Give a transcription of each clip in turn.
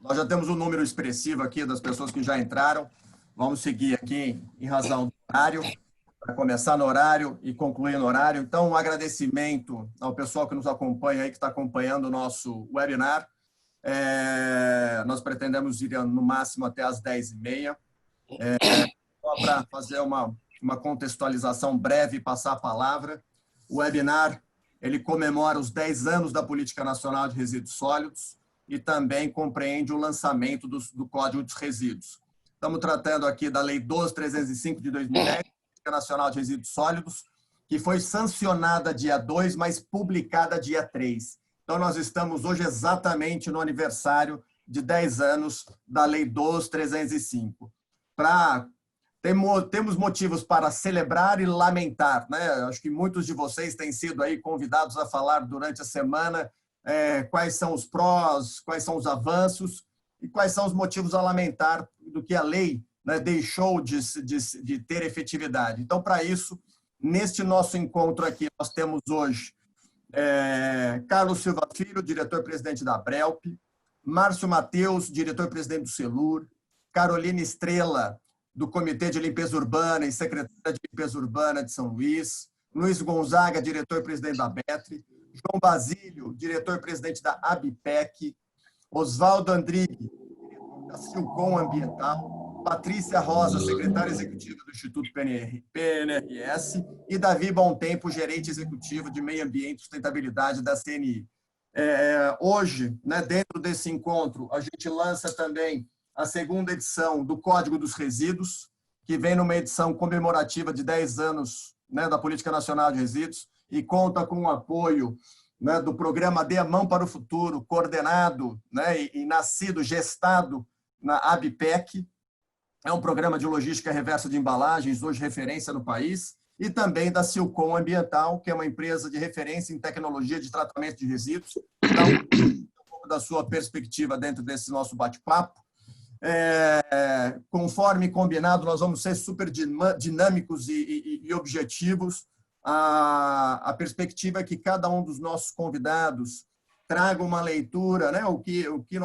Nós já temos um número expressivo aqui das pessoas que já entraram. Vamos seguir aqui em razão do horário, para começar no horário e concluir no horário. Então, um agradecimento ao pessoal que nos acompanha aí, que está acompanhando o nosso webinar. Nós pretendemos ir no máximo até às 10h30. Só para fazer uma contextualização breve e passar a palavra. O webinar ele comemora os 10 anos da Política Nacional de Resíduos Sólidos e também compreende o lançamento do Código dos Resíduos. Estamos tratando aqui da Lei 12.305 de 2010, Política Nacional de Resíduos Sólidos, que foi sancionada dia 2, mas publicada dia 3. Então, nós estamos hoje exatamente no aniversário de 10 anos da Lei 12.305. Temos motivos para celebrar e lamentar, né? Acho que muitos de vocês têm sido aí convidados a falar durante a semana quais são os prós, quais são os avanços e quais são os motivos a lamentar do que a lei, né, deixou de ter efetividade. Então, para isso, neste nosso encontro aqui, nós temos hoje Carlos Silva Filho, diretor-presidente da Abrelp, Márcio Mateus, diretor-presidente do Celur, Carolina Estrela, do Comitê de Limpeza Urbana e secretária de Limpeza Urbana de São Luís, Luiz Gonzaga, diretor-presidente da Betre, João Basílio, diretor-presidente da ABPEC, Oswaldo Andrighi, da Silcom Ambiental, Patrícia Rosa, secretária executiva do Instituto PNRS, e Davi Bontempo, gerente executivo de Meio Ambiente e Sustentabilidade da CNI. Hoje, né, dentro desse encontro, a gente lança também a segunda edição do Código dos Resíduos, que vem numa edição comemorativa de 10 anos, né, da Política Nacional de Resíduos e conta com o apoio, né, do programa Dê a Mão para o Futuro, coordenado, né, e nascido, gestado na ABPEC. É um programa de logística reversa de embalagens, hoje referência no país, e também da Silcom Ambiental, que é uma empresa de referência em tecnologia de tratamento de resíduos. Então, um pouco da sua perspectiva dentro desse nosso bate-papo. Conforme combinado, nós vamos ser super dinâmicos e objetivos. A perspectiva é que cada um dos nossos convidados traga uma leitura, né, o que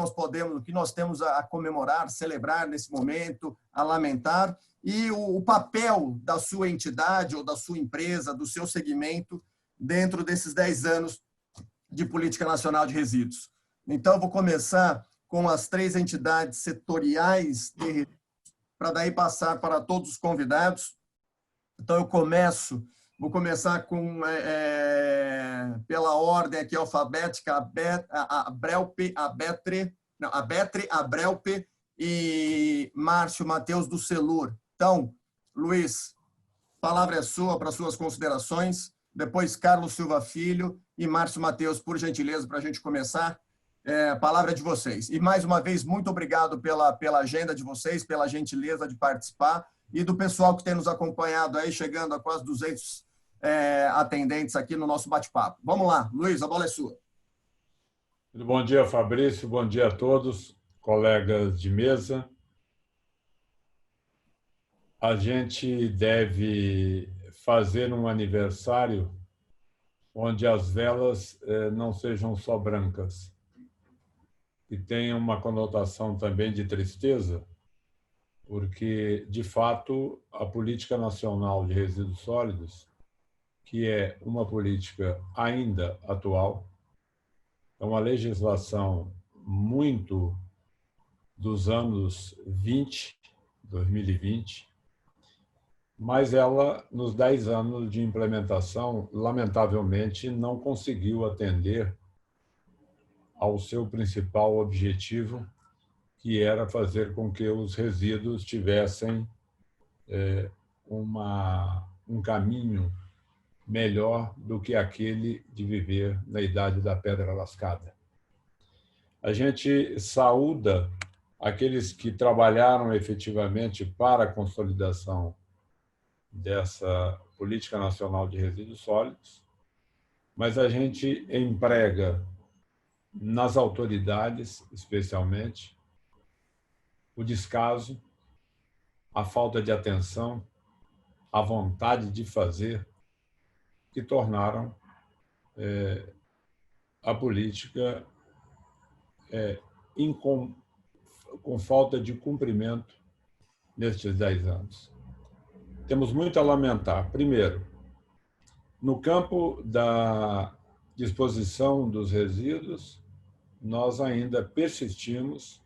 nós temos a comemorar, celebrar nesse momento, a lamentar, e o papel da sua entidade ou da sua empresa, do seu segmento, dentro desses 10 anos de Política Nacional de Resíduos. Então, eu vou começar com as 3 entidades setoriais, para daí passar para todos os convidados. Então, vou começar com, pela ordem aqui alfabética, a Betre, a Abrelp e Márcio Mateus do Celur. Então, Luiz, a palavra é sua para suas considerações, depois Carlos Silva Filho e Márcio Mateus, por gentileza, para a gente começar. A palavra é de vocês. E, mais uma vez, muito obrigado pela agenda de vocês, pela gentileza de participar e do pessoal que tem nos acompanhado aí, chegando a quase 200 atendentes aqui no nosso bate-papo. Vamos lá, Luiz, a bola é sua. Bom dia, Fabrício. Bom dia a todos, colegas de mesa. A gente deve fazer um aniversário onde as velas não sejam só brancas, e tem uma conotação também de tristeza, porque, de fato, a Política Nacional de Resíduos Sólidos, que é uma política ainda atual, é uma legislação muito dos anos 2020, mas ela, nos 10 anos de implementação, lamentavelmente, não conseguiu atender ao seu principal objetivo, que era fazer com que os resíduos tivessem um caminho melhor do que aquele de viver na idade da pedra lascada. A gente saúda aqueles que trabalharam efetivamente para a consolidação dessa Política Nacional de Resíduos Sólidos, mas a gente emprega nas autoridades, especialmente, o descaso, a falta de atenção, a vontade de fazer, que tornaram a política com falta de cumprimento nestes 10 anos. Temos muito a lamentar. Primeiro, no campo da disposição dos resíduos, nós ainda persistimos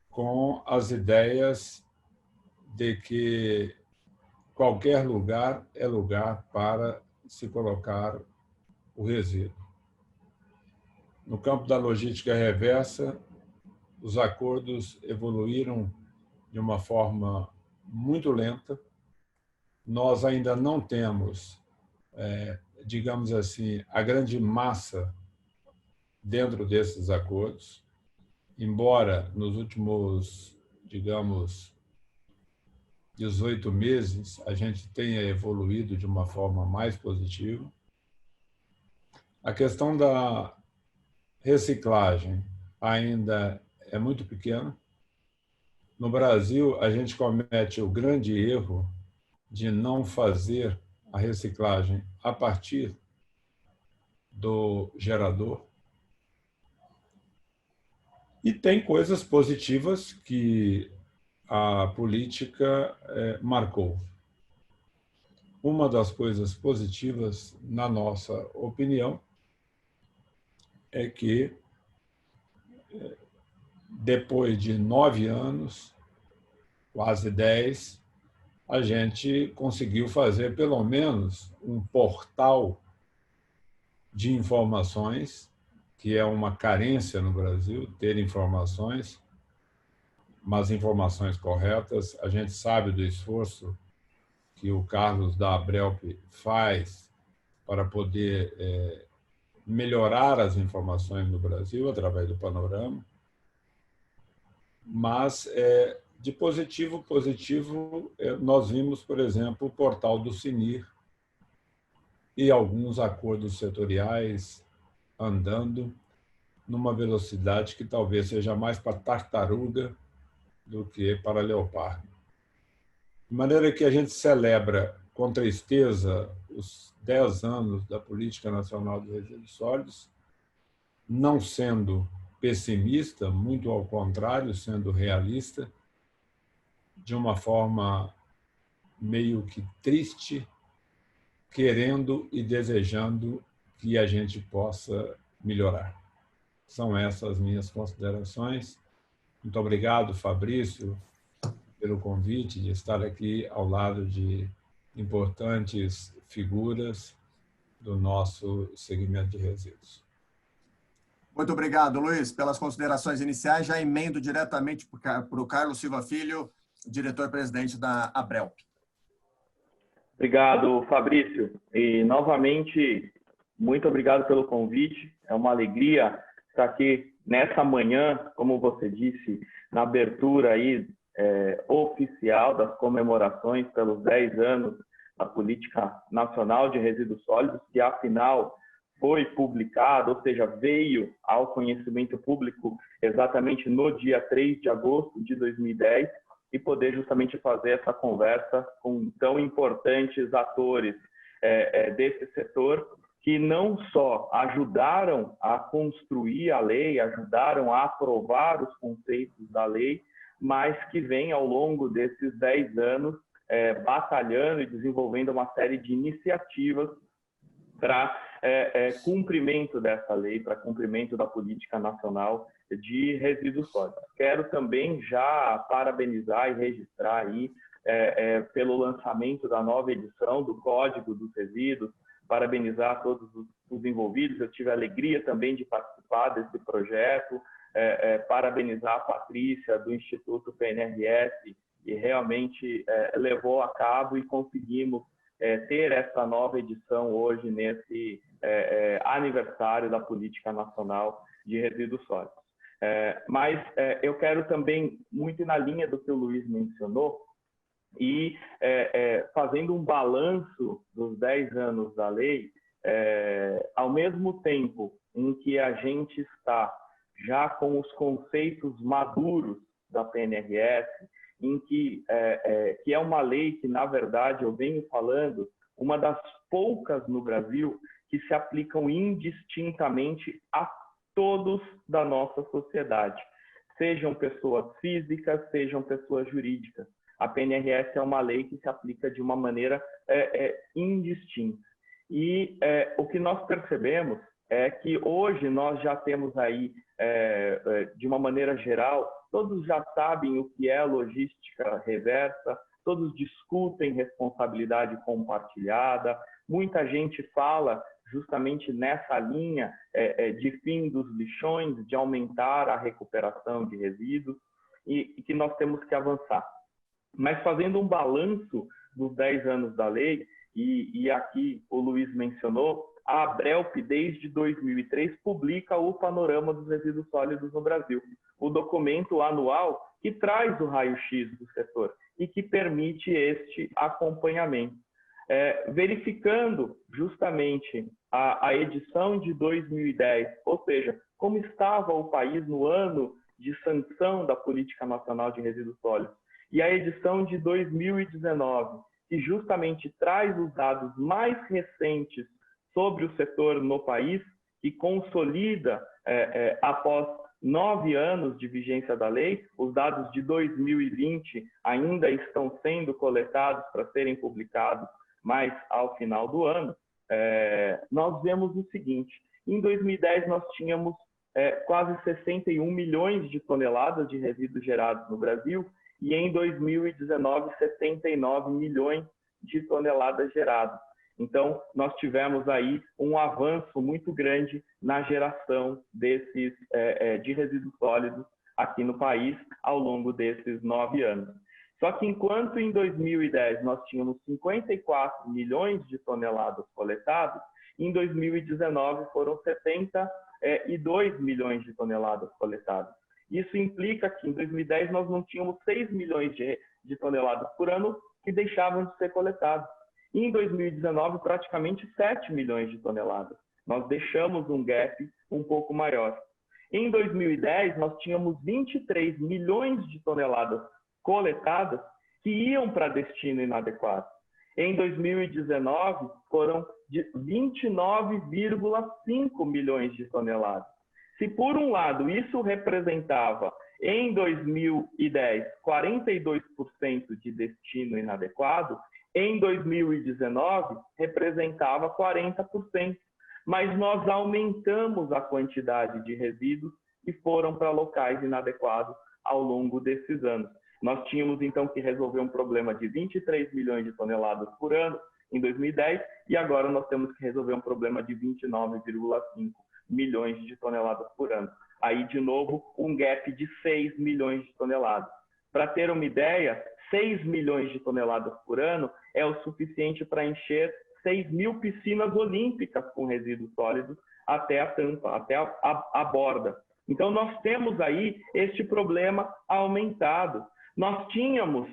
com as ideias de que qualquer lugar é lugar para se colocar o resíduo. No campo da logística reversa, os acordos evoluíram de uma forma muito lenta. Nós ainda não temos, digamos assim, a grande massa dentro desses acordos, embora nos últimos, digamos, 18 meses a gente tenha evoluído de uma forma mais positiva. A questão da reciclagem ainda é muito pequena. No Brasil, a gente comete o grande erro de não fazer a reciclagem a partir do gerador. E tem coisas positivas que a política marcou. Uma das coisas positivas, na nossa opinião, é que, depois de 9 anos, quase 10, a gente conseguiu fazer pelo menos um portal de informações, que é uma carência no Brasil, ter informações, mas informações corretas. A gente sabe do esforço que o Carlos da Abrelp faz para poder melhorar as informações no Brasil através do Panorama. Mas, de positivo, nós vimos, por exemplo, o portal do CNIR e alguns acordos setoriais andando numa velocidade que talvez seja mais para tartaruga do que para leopardo. De maneira que a gente celebra com tristeza os 10 anos da Política Nacional de Resíduos Sólidos, não sendo pessimista, muito ao contrário, sendo realista, de uma forma meio que triste, querendo e desejando que a gente possa melhorar. São essas minhas considerações. Muito obrigado, Fabrício, pelo convite de estar aqui ao lado de importantes figuras do nosso segmento de resíduos. Muito obrigado, Luiz, pelas considerações iniciais. Já emendo diretamente para o Carlos Silva Filho, diretor-presidente da Abrelp. Obrigado, Fabrício. E, novamente, muito obrigado pelo convite. É uma alegria estar aqui nessa manhã, como você disse, na abertura aí, oficial das comemorações pelos 10 anos da Política Nacional de Resíduos Sólidos, que, afinal, foi publicado, ou seja, veio ao conhecimento público exatamente no dia 3 de agosto de 2010, e poder justamente fazer essa conversa com tão importantes atores desse setor, que não só ajudaram a construir a lei, ajudaram a aprovar os conceitos da lei, mas que vem ao longo desses 10 anos batalhando e desenvolvendo uma série de iniciativas para cumprimento dessa lei, para cumprimento da Política Nacional de Resíduos Sólidos. Quero também já parabenizar e registrar aí pelo lançamento da nova edição do Código dos Resíduos, parabenizar todos os envolvidos. Eu tive a alegria também de participar desse projeto, parabenizar a Patrícia do Instituto PNRS, que realmente levou a cabo e conseguimos ter essa nova edição hoje nesse aniversário da Política Nacional de Resíduos Sólidos. Mas eu quero também, muito na linha do que o Luiz mencionou, e fazendo um balanço dos 10 anos da lei, ao mesmo tempo em que a gente está já com os conceitos maduros da PNRS, em que é uma lei que, na verdade, eu venho falando, uma das poucas no Brasil que se aplicam indistintamente a todos da nossa sociedade, sejam pessoas físicas, sejam pessoas jurídicas. A PNRS é uma lei que se aplica de uma maneira indistinta. E o que nós percebemos é que hoje nós já temos aí, de uma maneira geral, todos já sabem o que é logística reversa, todos discutem responsabilidade compartilhada, muita gente fala justamente nessa linha de fim dos lixões, de aumentar a recuperação de resíduos, e que nós temos que avançar. Mas fazendo um balanço dos 10 anos da lei, e aqui o Luiz mencionou, a ABRELP, desde 2003, publica o Panorama dos Resíduos Sólidos no Brasil, o documento anual que traz o raio-x do setor e que permite este acompanhamento. Verificando justamente a edição de 2010, ou seja, como estava o país no ano de sanção da Política Nacional de Resíduos Sólidos, e a edição de 2019, que justamente traz os dados mais recentes sobre o setor no país, que consolida, após 9 anos de vigência da lei, os dados de 2020 ainda estão sendo coletados para serem publicados mais ao final do ano, nós vemos o seguinte: em 2010 nós tínhamos quase 61 milhões de toneladas de resíduos gerados no Brasil, e em 2019, 79 milhões de toneladas geradas. Então, nós tivemos aí um avanço muito grande na geração de resíduos sólidos aqui no país ao longo desses 9 anos. Só que enquanto em 2010 nós tínhamos 54 milhões de toneladas coletadas, em 2019 foram 72 milhões de toneladas coletadas. Isso implica que em 2010 nós não tínhamos 6 milhões de toneladas por ano que deixavam de ser coletadas. E em 2019, praticamente 7 milhões de toneladas. Nós deixamos um gap um pouco maior. Em 2010, nós tínhamos 23 milhões de toneladas coletadas que iam para destino inadequado. Em 2019, foram de 29,5 milhões de toneladas. Se, por um lado, isso representava, em 2010, 42% de destino inadequado, em 2019, representava 40%. Mas nós aumentamos a quantidade de resíduos que foram para locais inadequados ao longo desses anos. Nós tínhamos, então, que resolver um problema de 23 milhões de toneladas por ano em 2010, e agora nós temos que resolver um problema de 29,5 milhões de toneladas por ano. Aí, de novo, um gap de 6 milhões de toneladas. Para ter uma ideia, 6 milhões de toneladas por ano é o suficiente para encher 6 mil piscinas olímpicas com resíduos sólidos até a tampa, até a borda. Então, nós temos aí este problema aumentado. Nós tínhamos,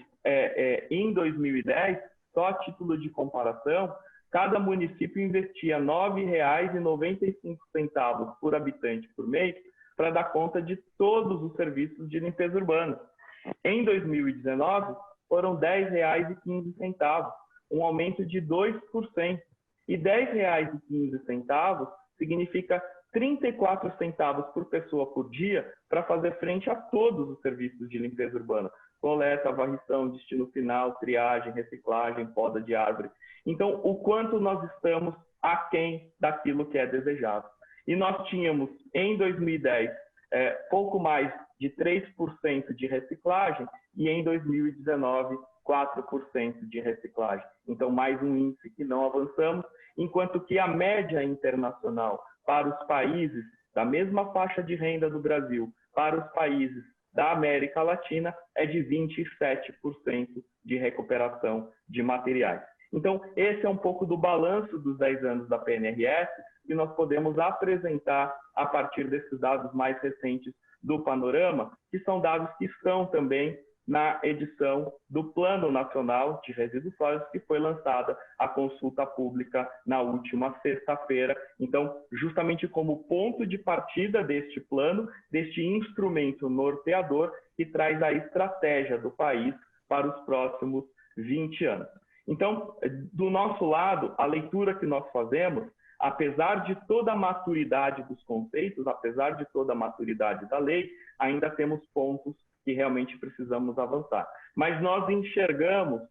em 2010, só a título de comparação, cada município investia R$ 9,95 por habitante por mês para dar conta de todos os serviços de limpeza urbana. Em 2019, foram R$ 10,15, um aumento de 2%. E R$ 10,15 significa 34 centavos por pessoa por dia para fazer frente a todos os serviços de limpeza urbana. Coleta, varrição, destino final, triagem, reciclagem, poda de árvore. Então, o quanto nós estamos aquém daquilo que é desejado. E nós tínhamos, em 2010, pouco mais de 3% de reciclagem e, em 2019, 4% de reciclagem. Então, mais um índice que não avançamos, enquanto que a média internacional para os países da mesma faixa de renda do Brasil, para os países da América Latina, é de 27% de recuperação de materiais. Então, esse é um pouco do balanço dos 10 anos da PNRS que nós podemos apresentar a partir desses dados mais recentes do Panorama, que são dados que estão também na edição do Plano Nacional de Resíduos Sólidos, que foi lançada a consulta pública na última sexta-feira. Então, justamente como ponto de partida deste plano, deste instrumento norteador que traz a estratégia do país para os próximos 20 anos. Então, do nosso lado, a leitura que nós fazemos, apesar de toda a maturidade dos conceitos, apesar de toda a maturidade da lei, ainda temos pontos que realmente precisamos avançar. Mas nós enxergamos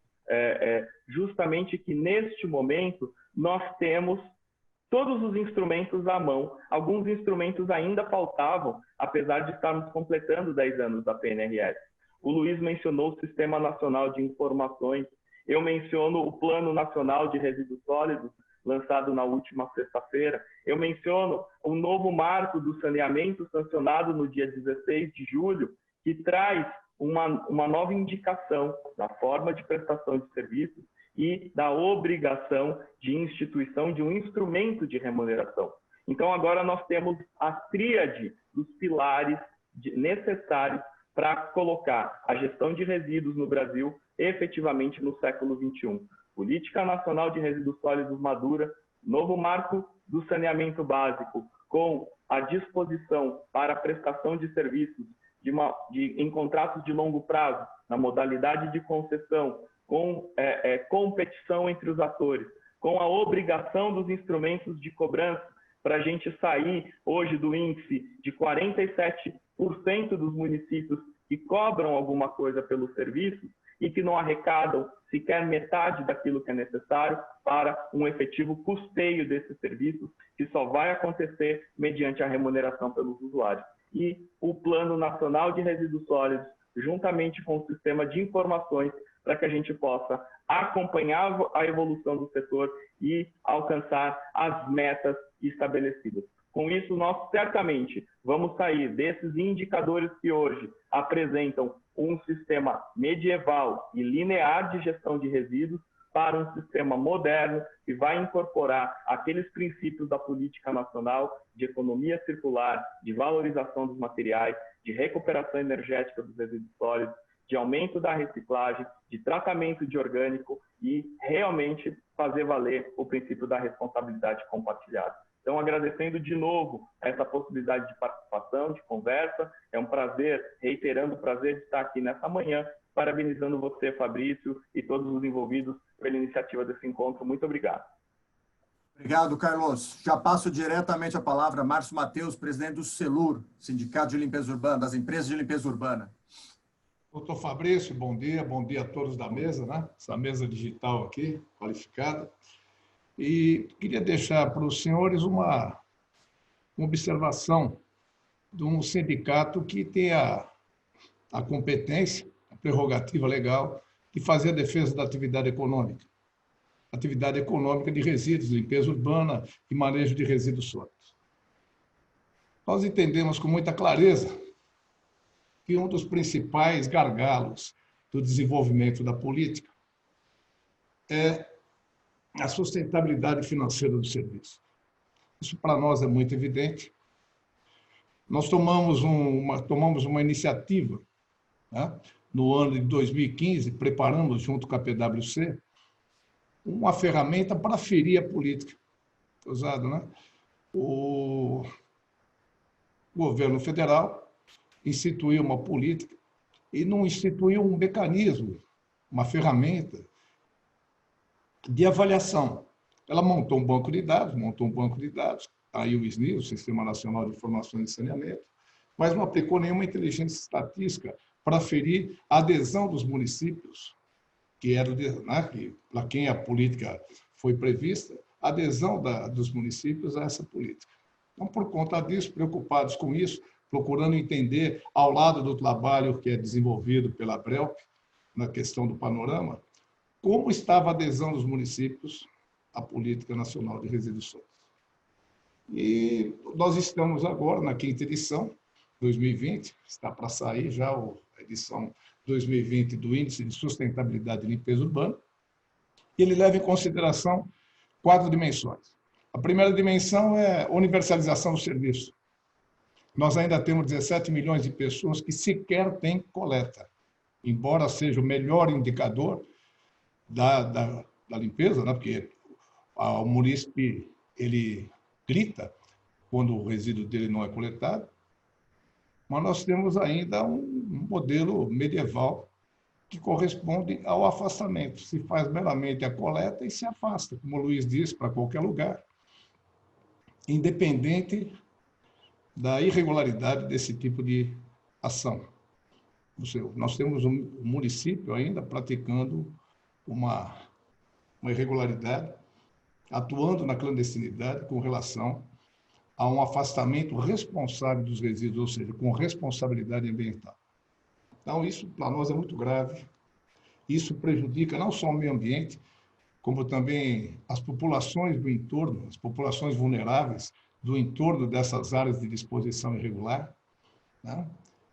justamente que, neste momento, nós temos todos os instrumentos à mão. Alguns instrumentos ainda faltavam, apesar de estarmos completando 10 anos da PNRS. O Luiz mencionou o Sistema Nacional de Informações, eu menciono o Plano Nacional de Resíduos Sólidos, lançado na última sexta-feira. Eu menciono o novo marco do saneamento, sancionado no dia 16 de julho, que traz uma nova indicação da forma de prestação de serviços e da obrigação de instituição de um instrumento de remuneração. Então, agora nós temos a tríade dos pilares necessários para colocar a gestão de resíduos no Brasil efetivamente no século XXI. Política Nacional de Resíduos Sólidos madura, novo marco do saneamento básico, com a disposição para a prestação de serviços em contratos de longo prazo, na modalidade de concessão, com competição entre os atores, com a obrigação dos instrumentos de cobrança, para a gente sair hoje do índice de 47% dos municípios que cobram alguma coisa pelo serviço e que não arrecadam sequer metade daquilo que é necessário para um efetivo custeio desses serviços, que só vai acontecer mediante a remuneração pelos usuários. E o Plano Nacional de Resíduos Sólidos, juntamente com o Sistema de Informações, para que a gente possa acompanhar a evolução do setor e alcançar as metas estabelecidas. Com isso, nós certamente vamos sair desses indicadores que hoje apresentam um sistema medieval e linear de gestão de resíduos para um sistema moderno que vai incorporar aqueles princípios da política nacional de economia circular, de valorização dos materiais, de recuperação energética dos resíduos sólidos, de aumento da reciclagem, de tratamento de orgânico e realmente fazer valer o princípio da responsabilidade compartilhada. Então, agradecendo de novo essa possibilidade de participação, de conversa, é um prazer, reiterando o prazer de estar aqui nessa manhã, parabenizando você, Fabrício, e todos os envolvidos pela iniciativa desse encontro. Muito obrigado. Obrigado, Carlos. Já passo diretamente a palavra a Márcio Mateus, presidente do Celur, Sindicato de Limpeza Urbana, das empresas de limpeza urbana. Doutor Fabrício, bom dia a todos da mesa, né? Essa mesa digital aqui, qualificada. E queria deixar para os senhores uma observação de um sindicato que tem a competência, a prerrogativa legal de fazer a defesa da atividade econômica de resíduos, limpeza urbana e manejo de resíduos sólidos. Nós entendemos com muita clareza que um dos principais gargalos do desenvolvimento da política é a sustentabilidade financeira do serviço. Isso para nós é muito evidente. Nós tomamos uma iniciativa, né, no ano de 2015, preparamos junto com a PwC uma ferramenta para ferir a política. Usado, né? O governo federal instituiu uma política e não instituiu um mecanismo, uma ferramenta de avaliação. Ela montou um banco de dados, aí o SNI, o Sistema Nacional de Informações e Saneamento, mas não aplicou nenhuma inteligência estatística para aferir a adesão dos municípios, que era, né, para quem a política foi prevista, a adesão dos municípios a essa política. Então, por conta disso, preocupados com isso, procurando entender, ao lado do trabalho que é desenvolvido pela ABRELP, na questão do panorama, como estava a adesão dos municípios à Política Nacional de Resíduos Sólidos. E nós estamos agora na 5ª edição, 2020, está para sair já a edição 2020 do Índice de Sustentabilidade de Limpeza Urbana, e ele leva em consideração 4 dimensões. A primeira dimensão é a universalização do serviço. Nós ainda temos 17 milhões de pessoas que sequer têm coleta, embora seja o melhor indicador da limpeza, né? Porque o munícipe ele grita quando o resíduo dele não é coletado, mas nós temos ainda um modelo medieval que corresponde ao afastamento. Se faz meramente a coleta e se afasta, como o Luiz disse, para qualquer lugar. independente da irregularidade desse tipo de ação. Nós temos um município ainda praticando uma irregularidade, atuando na clandestinidade com relação a um afastamento responsável dos resíduos, ou seja, com responsabilidade ambiental. Então, isso para nós é muito grave. Isso prejudica não só o meio ambiente, como também as populações do entorno, as populações vulneráveis do entorno dessas áreas de disposição irregular, né?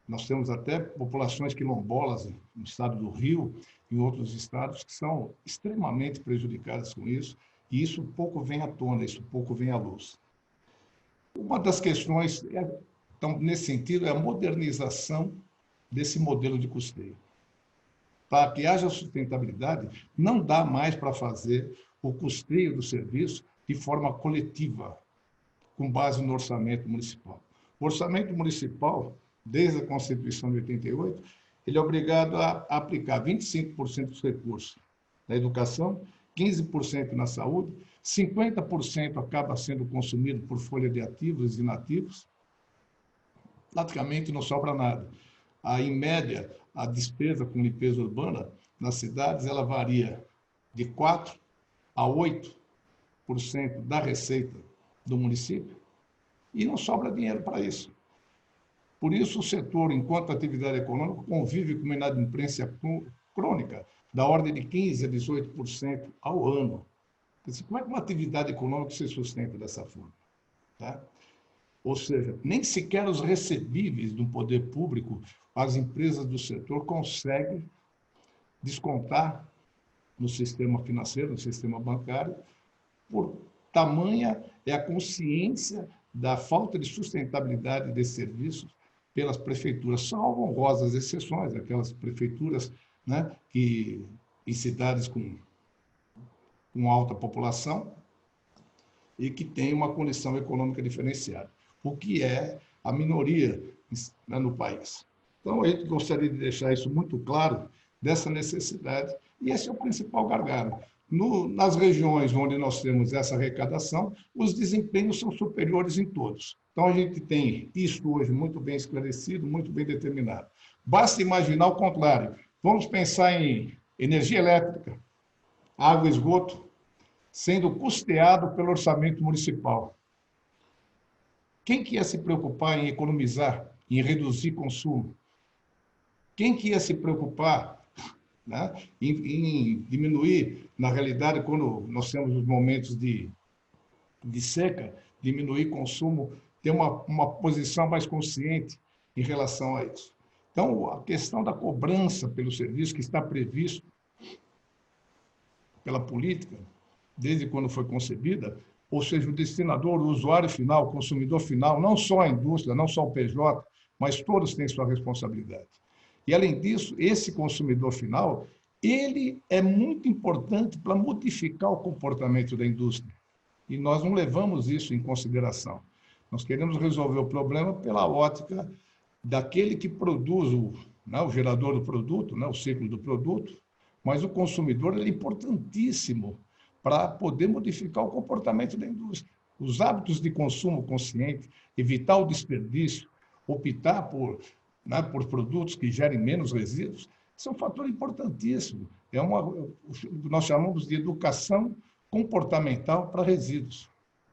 Nós temos até populações quilombolas no estado do Rio e em outros estados que são extremamente prejudicadas com isso, e isso pouco vem à tona, isso pouco vem à luz. Uma das questões, então, nesse sentido, é a modernização desse modelo de custeio. Para que haja sustentabilidade, não dá mais para fazer o custeio do serviço de forma coletiva, com base no orçamento municipal. O orçamento municipal, desde a Constituição de 88, ele é obrigado a aplicar 25% dos recursos na educação, 15% na saúde, 50% acaba sendo consumido por folha de ativos e inativos, praticamente não sobra nada. Em média, a despesa com limpeza urbana nas cidades ela varia de 4% a 8% da receita do município e não sobra dinheiro para isso. Por isso, o setor, enquanto atividade econômica, convive com uma inadimplência crônica da ordem de 15% a 18% ao ano. Como é que uma atividade econômica se sustenta dessa forma? Tá? Ou seja, nem sequer os recebíveis do poder público, as empresas do setor conseguem descontar no sistema financeiro, no sistema bancário, por tamanha é a consciência da falta de sustentabilidade desses serviços pelas prefeituras, salvo honrosas exceções, aquelas prefeituras, né, que em cidades com alta população e que têm uma condição econômica diferenciada, o que é a minoria, né, no país. Então, a gente gostaria de deixar isso muito claro, dessa necessidade, e esse é o principal gargalo. Nas regiões onde nós temos essa arrecadação, os desempenhos são superiores em todos. Então, a gente tem isso hoje muito bem esclarecido, muito bem determinado. Basta imaginar o contrário. Vamos pensar em energia elétrica, água e esgoto, sendo custeado pelo orçamento municipal. Quem que ia se preocupar em economizar, em reduzir consumo? Quem que ia se preocupar, né, em diminuir, na realidade, quando nós temos os momentos de seca, diminuir consumo, ter uma posição mais consciente em relação a isso. Então, a questão da cobrança pelo serviço que está previsto pela política, desde quando foi concebida, ou seja, o destinador, o usuário final, o consumidor final, não só a indústria, não só o PJ, mas todos têm sua responsabilidade. E, além disso, esse consumidor final, ele é muito importante para modificar o comportamento da indústria. E nós não levamos isso em consideração. Nós queremos resolver o problema pela ótica daquele que produz o gerador do produto, o ciclo do produto, mas o consumidor é importantíssimo para poder modificar o comportamento da indústria. Os hábitos de consumo consciente, evitar o desperdício, optar por produtos que gerem menos resíduos, isso é um fator importantíssimo. Nós chamamos de educação comportamental para resíduos,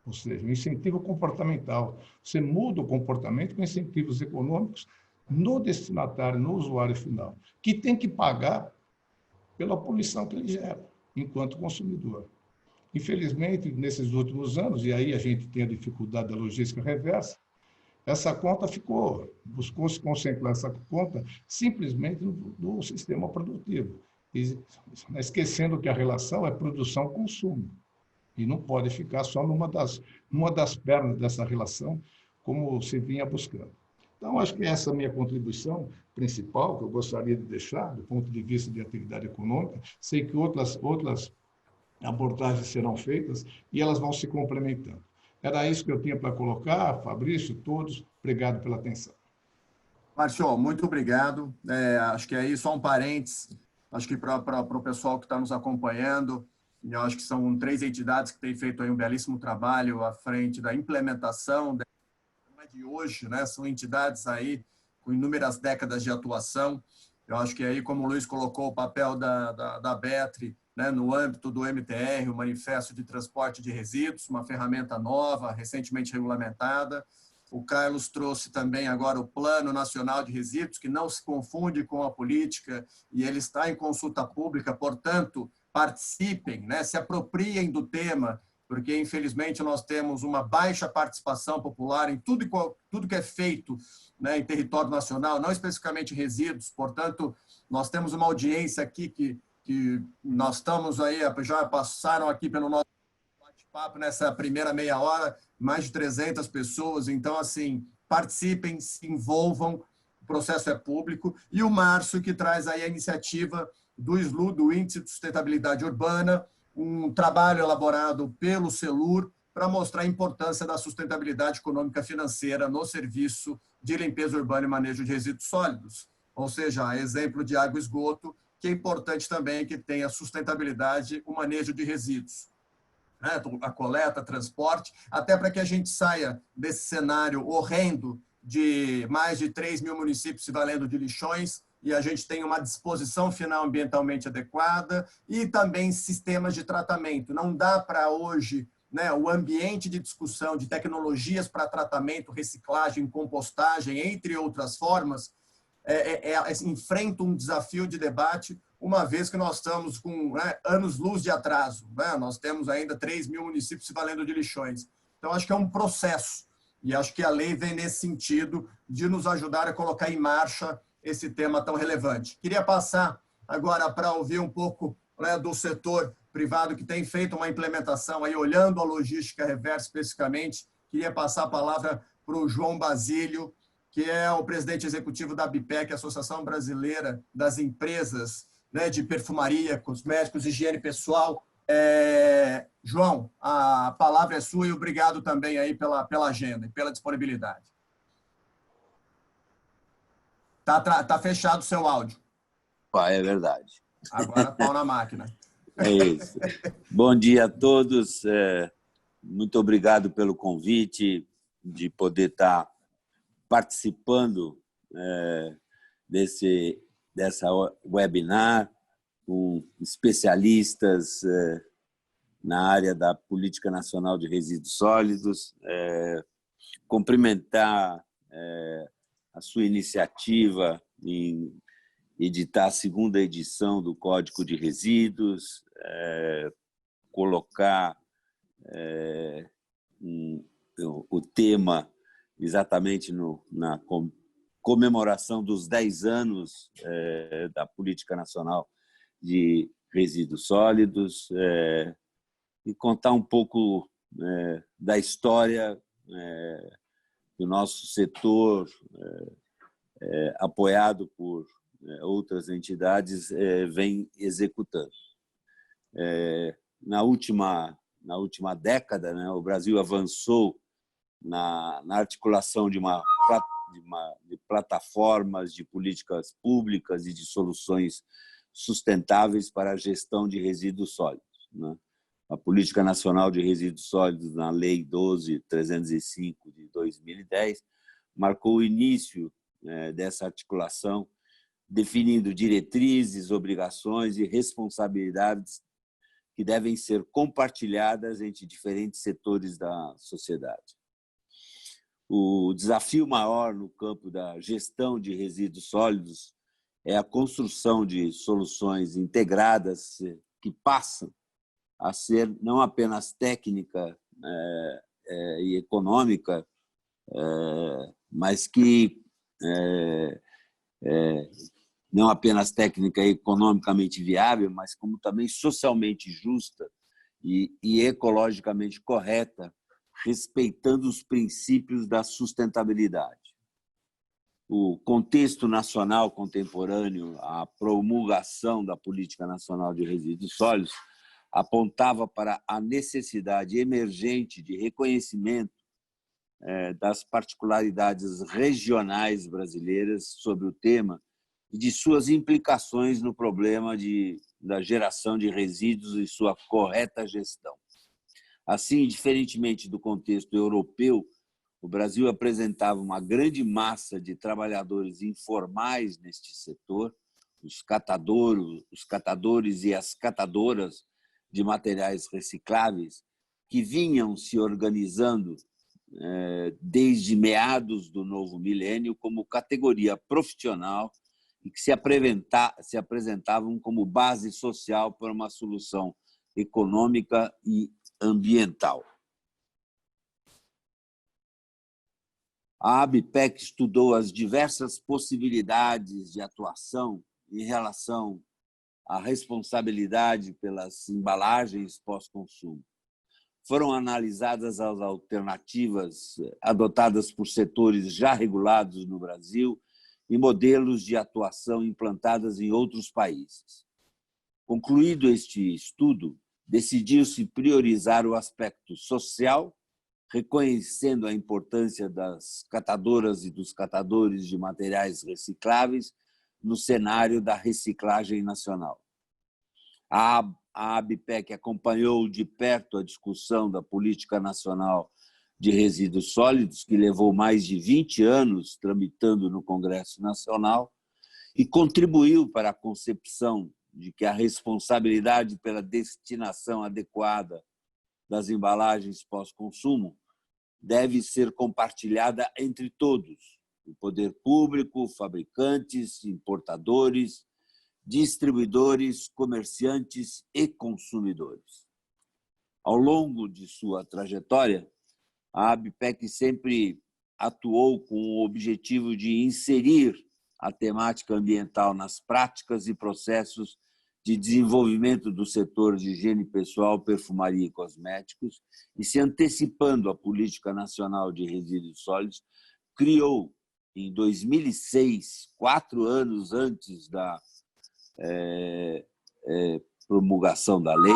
ou seja, um incentivo comportamental. Você muda o comportamento com incentivos econômicos no destinatário, no usuário final, que tem que pagar pela poluição que ele gera, enquanto consumidor. Infelizmente, nesses últimos anos, e aí a gente tem a dificuldade da logística reversa, essa conta buscou-se concentrar essa conta simplesmente no sistema produtivo, esquecendo que a relação é produção-consumo, e não pode ficar só numa das pernas dessa relação, como se vinha buscando. Então, acho que essa é a minha contribuição principal, que eu gostaria de deixar, do ponto de vista de atividade econômica. Sei que outras abordagens serão feitas e elas vão se complementando. Era isso que eu tinha para colocar, Fabrício, todos, obrigado pela atenção. Márcio, muito obrigado. Acho que aí só um parênteses, acho que para o pessoal que está nos acompanhando, e eu acho que são 3 entidades que têm feito aí um belíssimo trabalho à frente da implementação de hoje, né? São entidades aí com inúmeras décadas de atuação. Eu acho que aí, como o Luiz colocou, o papel da BETRE, né, no âmbito do MTR, o Manifesto de Transporte de Resíduos, uma ferramenta nova, recentemente regulamentada. O Carlos trouxe também agora o Plano Nacional de Resíduos, que não se confunde com a política, e ele está em consulta pública, portanto, participem, né, se apropriem do tema, porque, infelizmente, nós temos uma baixa participação popular em tudo que é feito, né, em território nacional, não especificamente resíduos. Portanto, nós temos uma audiência aqui que nós estamos aí, já passaram aqui pelo nosso bate-papo nessa primeira meia hora, mais de 300 pessoas. Então, assim, participem, se envolvam, o processo é público. E o Márcio, que traz aí a iniciativa do SLU, do Índice de Sustentabilidade Urbana, um trabalho elaborado pelo CELUR para mostrar a importância da sustentabilidade econômica financeira no serviço de limpeza urbana e manejo de resíduos sólidos. Ou seja, exemplo de água e esgoto, que é importante também que tenha sustentabilidade o manejo de resíduos, né? A coleta, transporte, até para que a gente saia desse cenário horrendo de mais de 3 mil municípios se valendo de lixões, e a gente tem uma disposição final ambientalmente adequada e também sistemas de tratamento. Não dá para hoje, né, o ambiente de discussão de tecnologias para tratamento, reciclagem, compostagem, entre outras formas, enfrenta um desafio de debate, uma vez que nós estamos com, né, anos-luz de atraso, né? Nós temos ainda 3 mil municípios se valendo de lixões. Então, acho que é um processo, e acho que a lei vem nesse sentido de nos ajudar a colocar em marcha esse tema tão relevante. Queria passar agora para ouvir um pouco, né, do setor privado que tem feito uma implementação, aí, olhando a logística reversa especificamente. Queria passar a palavra para o João Basílio, que é o presidente executivo da ABPEC, Associação Brasileira das Empresas, né, de Perfumaria, Cosméticos e Higiene Pessoal. João, a palavra é sua e obrigado também aí pela agenda e pela disponibilidade. Tá fechado o seu áudio. É verdade. Agora pau na máquina. É isso. Bom dia a todos. Muito obrigado pelo convite de poder estar participando dessa webinar com especialistas na área da Política Nacional de Resíduos Sólidos. Cumprimentar a sua iniciativa em editar a 2ª edição do Código de Resíduos, colocar o tema exatamente na comemoração dos 10 anos da Política Nacional de Resíduos Sólidos, e contar um pouco da história do nosso setor, apoiado por outras entidades, vem executando. Na última década, né, o Brasil avançou na articulação de plataformas de políticas públicas e de soluções sustentáveis para a gestão de resíduos sólidos, né? A Política Nacional de Resíduos Sólidos, na Lei 12.305 de 2010, marcou o início dessa articulação, definindo diretrizes, obrigações e responsabilidades que devem ser compartilhadas entre diferentes setores da sociedade. O desafio maior no campo da gestão de resíduos sólidos é a construção de soluções integradas que passam a ser não apenas técnica e econômica, mas que não apenas técnica e economicamente viável, mas como também socialmente justa e ecologicamente correta, respeitando os princípios da sustentabilidade. O contexto nacional contemporâneo, a promulgação da Política Nacional de Resíduos Sólidos, apontava para a necessidade emergente de reconhecimento das particularidades regionais brasileiras sobre o tema e de suas implicações no problema de da geração de resíduos e sua correta gestão. Assim, diferentemente do contexto europeu, o Brasil apresentava uma grande massa de trabalhadores informais neste setor, os catadores e as catadoras de materiais recicláveis, que vinham se organizando desde meados do novo milênio como categoria profissional e que se apresentavam como base social para uma solução econômica e ambiental. A ABPEC estudou as diversas possibilidades de atuação em relação à responsabilidade pelas embalagens pós-consumo. Foram analisadas as alternativas adotadas por setores já regulados no Brasil e modelos de atuação implantados em outros países. Concluído este estudo, decidiu-se priorizar o aspecto social, reconhecendo a importância das catadoras e dos catadores de materiais recicláveis no cenário da reciclagem nacional. A ABPEC acompanhou de perto a discussão da Política Nacional de Resíduos Sólidos, que levou mais de 20 anos tramitando no Congresso Nacional, e contribuiu para a concepção de que a responsabilidade pela destinação adequada das embalagens pós-consumo deve ser compartilhada entre todos, o poder público, fabricantes, importadores, distribuidores, comerciantes e consumidores. Ao longo de sua trajetória, a ABPEC sempre atuou com o objetivo de inserir a temática ambiental nas práticas e processos de desenvolvimento do setor de higiene pessoal, perfumaria e cosméticos, e se antecipando à Política Nacional de Resíduos Sólidos, criou, em 2006, 4 anos antes da promulgação da lei,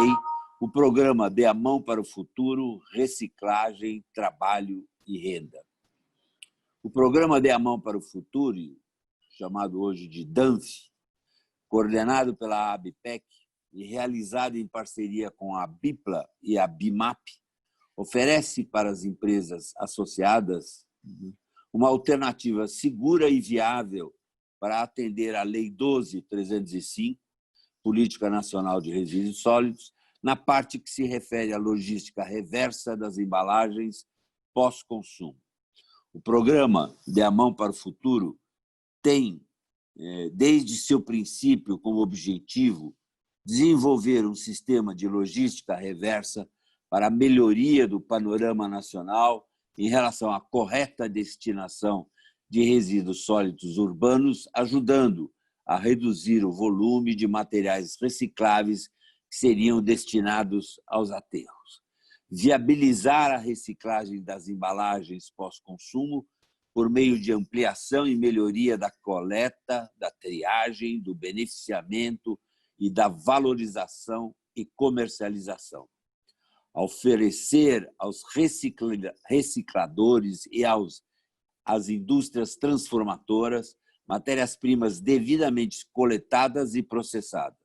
o programa Dê a Mão para o Futuro, Reciclagem, Trabalho e Renda. O programa Dê a Mão para o Futuro, chamado hoje de DANF, coordenado pela ABPEC e realizado em parceria com a BIPLA e a BIMAP, oferece para as empresas associadas uma alternativa segura e viável para atender a Lei 12.305, Política Nacional de Resíduos Sólidos, na parte que se refere à logística reversa das embalagens pós-consumo. O programa Dê a Mão para o Futuro tem, desde seu princípio, como objetivo desenvolver um sistema de logística reversa para a melhoria do panorama nacional em relação à correta destinação de resíduos sólidos urbanos, ajudando a reduzir o volume de materiais recicláveis que seriam destinados aos aterros. Viabilizar a reciclagem das embalagens pós-consumo por meio de ampliação e melhoria da coleta, da triagem, do beneficiamento e da valorização e comercialização. Oferecer aos recicladores e às indústrias transformadoras matérias-primas devidamente coletadas e processadas.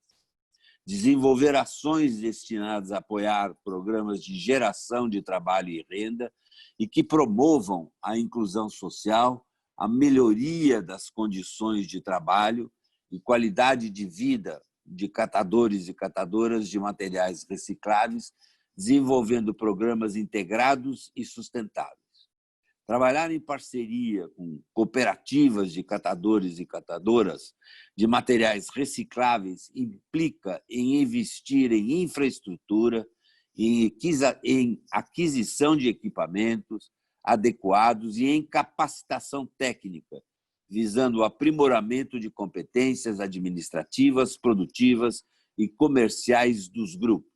Desenvolver ações destinadas a apoiar programas de geração de trabalho e renda e que promovam a inclusão social, a melhoria das condições de trabalho e qualidade de vida de catadores e catadoras de materiais recicláveis, desenvolvendo programas integrados e sustentáveis. Trabalhar em parceria com cooperativas de catadores e catadoras de materiais recicláveis implica em investir em infraestrutura, em aquisição de equipamentos adequados e em capacitação técnica, visando o aprimoramento de competências administrativas, produtivas e comerciais dos grupos.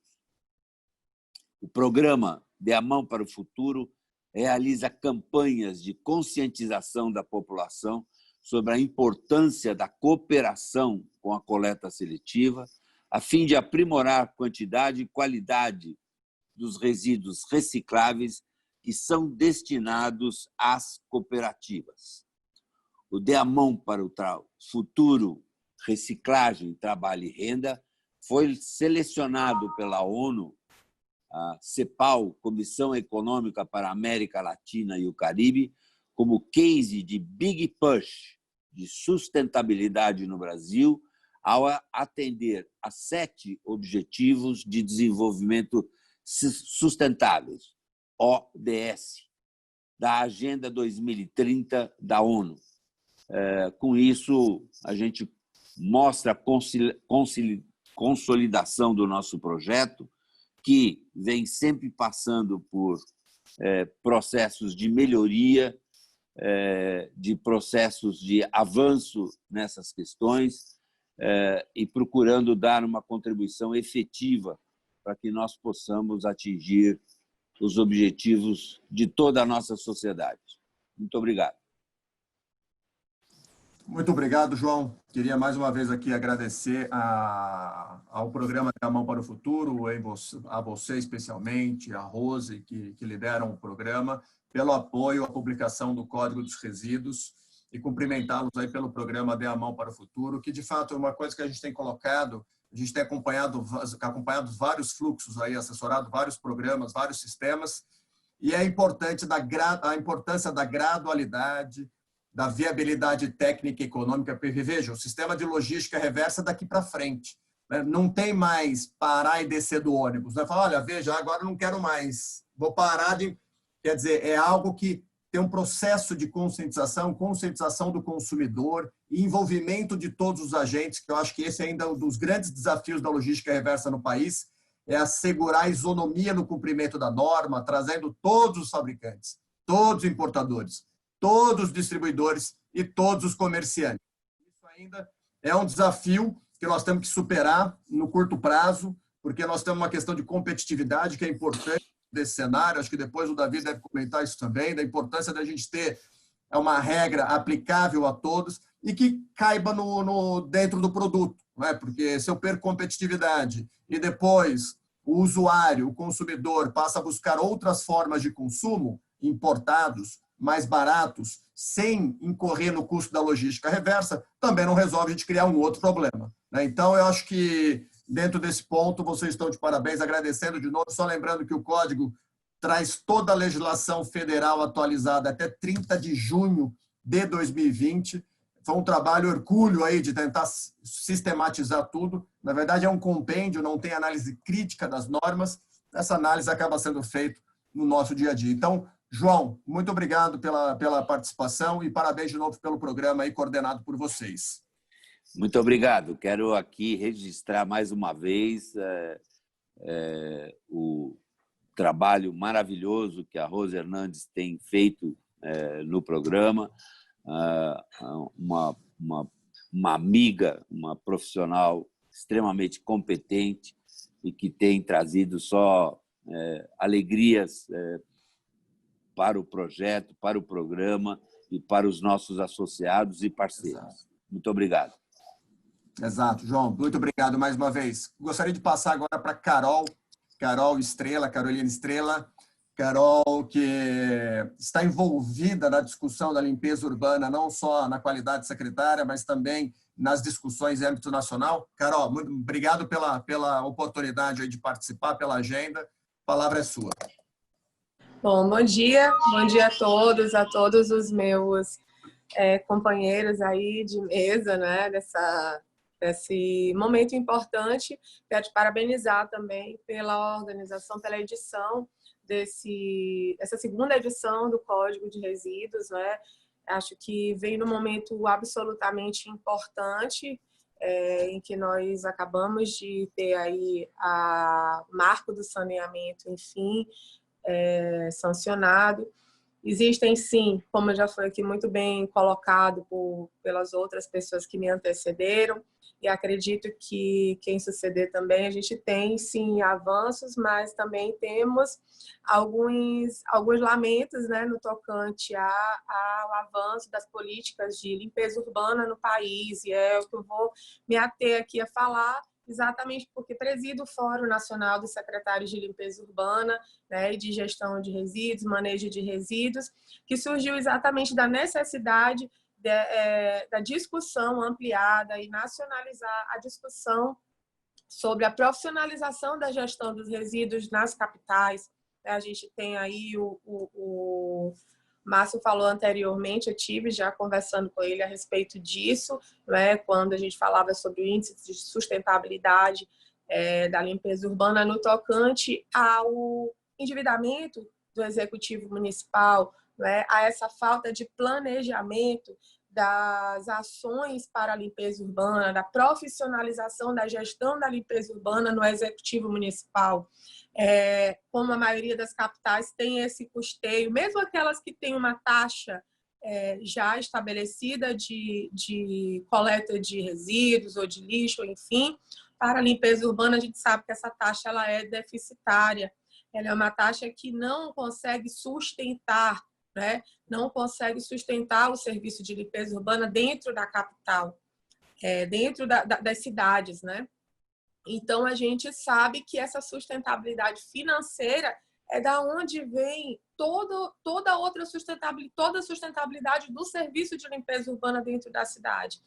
O programa Dê a Mão para o Futuro realiza campanhas de conscientização da população sobre a importância da cooperação com a coleta seletiva, a fim de aprimorar a quantidade e qualidade dos resíduos recicláveis que são destinados às cooperativas. O Dê a Mão para o Futuro, Reciclagem, Trabalho e Renda foi selecionado pela ONU, a CEPAL, Comissão Econômica para a América Latina e o Caribe, como case de Big Push de sustentabilidade no Brasil, ao atender a 7 Objetivos de Desenvolvimento Sustentáveis, ODS, da Agenda 2030 da ONU. Com isso, a gente mostra a consolidação do nosso projeto, que vem sempre passando por processos de melhoria, de processos de avanço nessas questões e procurando dar uma contribuição efetiva para que nós possamos atingir os objetivos de toda a nossa sociedade. Muito obrigado. Muito obrigado, João. Queria mais uma vez aqui agradecer ao programa A Mão para o Futuro, a você especialmente, a Rose, que lideram o programa, pelo apoio à publicação do Código dos Resíduos e cumprimentá-los aí pelo programa Dê a Mão para o Futuro, que de fato é uma coisa que a gente tem colocado, a gente tem acompanhado vários fluxos aí, assessorado vários programas, vários sistemas, e é importante a importância da gradualidade, da viabilidade técnica e econômica, porque, veja, o sistema de logística reversa é daqui para frente. Não tem mais parar e descer do ônibus. Vai falar, olha, veja, agora não quero mais, vou parar de... Quer dizer, é algo que tem um processo de conscientização do consumidor e envolvimento de todos os agentes, que eu acho que esse ainda é um dos grandes desafios da logística reversa no país, é assegurar a isonomia no cumprimento da norma, trazendo todos os fabricantes, todos os importadores, todos os distribuidores e todos os comerciantes. Isso ainda é um desafio que nós temos que superar no curto prazo, porque nós temos uma questão de competitividade que é importante desse cenário. Acho que depois o Davi deve comentar isso também, da importância da gente ter uma regra aplicável a todos e que caiba dentro do produto, não é? Porque se eu perco competitividade e depois o usuário, o consumidor, passa a buscar outras formas de consumo importados, mais baratos, sem incorrer no custo da logística reversa, também não resolve a gente criar um outro problema, né? Então, eu acho que, dentro desse ponto, vocês estão de parabéns, agradecendo de novo, só lembrando que o Código traz toda a legislação federal atualizada até 30 de junho de 2020. Foi um trabalho hercúleo aí de tentar sistematizar tudo. Na verdade, é um compêndio, não tem análise crítica das normas. Essa análise acaba sendo feita no nosso dia a dia. Então, João, muito obrigado pela participação e parabéns de novo pelo programa aí coordenado por vocês. Muito obrigado. Quero aqui registrar mais uma vez o trabalho maravilhoso que a Rose Hernandes tem feito no programa. Uma amiga, uma profissional extremamente competente e que tem trazido só alegrias para o projeto, para o programa e para os nossos associados e parceiros. Exato. Muito obrigado. Exato, João. Muito obrigado mais uma vez. Gostaria de passar agora para Carolina Estrela. Carol, que está envolvida na discussão da limpeza urbana, não só na qualidade secretária, mas também nas discussões em âmbito nacional. Carol, muito obrigado pela oportunidade aí de participar, pela agenda. A palavra é sua. Bom dia a todos os meus companheiros aí de mesa, né, desse momento importante. Quero te parabenizar também pela organização, pela edição dessa segunda edição do Código de Resíduos, né? Acho que vem num momento absolutamente importante, em que nós acabamos de ter aí a marco do saneamento, enfim, sancionado. Existem, sim, como já foi aqui muito bem colocado pelas outras pessoas que me antecederam, e acredito que quem suceder também, a gente tem, sim, avanços, mas também temos alguns lamentos, né, no tocante ao avanço das políticas de limpeza urbana no país, e é o que eu vou me ater aqui a falar, exatamente porque presido o Fórum Nacional dos Secretários de Limpeza Urbana, né, e de Gestão de Resíduos, Manejo de Resíduos, que surgiu exatamente da necessidade da discussão ampliada e nacionalizar a discussão sobre a profissionalização da gestão dos resíduos nas capitais. A gente tem aí o Márcio falou anteriormente, eu tive já conversando com ele a respeito disso, né, quando a gente falava sobre o índice de sustentabilidade da limpeza urbana no tocante ao endividamento do executivo municipal, né, a essa falta de planejamento das ações para a limpeza urbana, da profissionalização da gestão da limpeza urbana no executivo municipal. Como a maioria das capitais tem esse custeio, mesmo aquelas que têm uma taxa já estabelecida de coleta de resíduos ou de lixo, enfim, para a limpeza urbana a gente sabe que essa taxa ela é deficitária, ela é uma taxa que não consegue sustentar, né? Não consegue sustentar o serviço de limpeza urbana dentro da capital, dentro das cidades, né? Então, a gente sabe que essa sustentabilidade financeira é da onde vem toda a sustentabilidade do serviço de limpeza urbana dentro da cidade.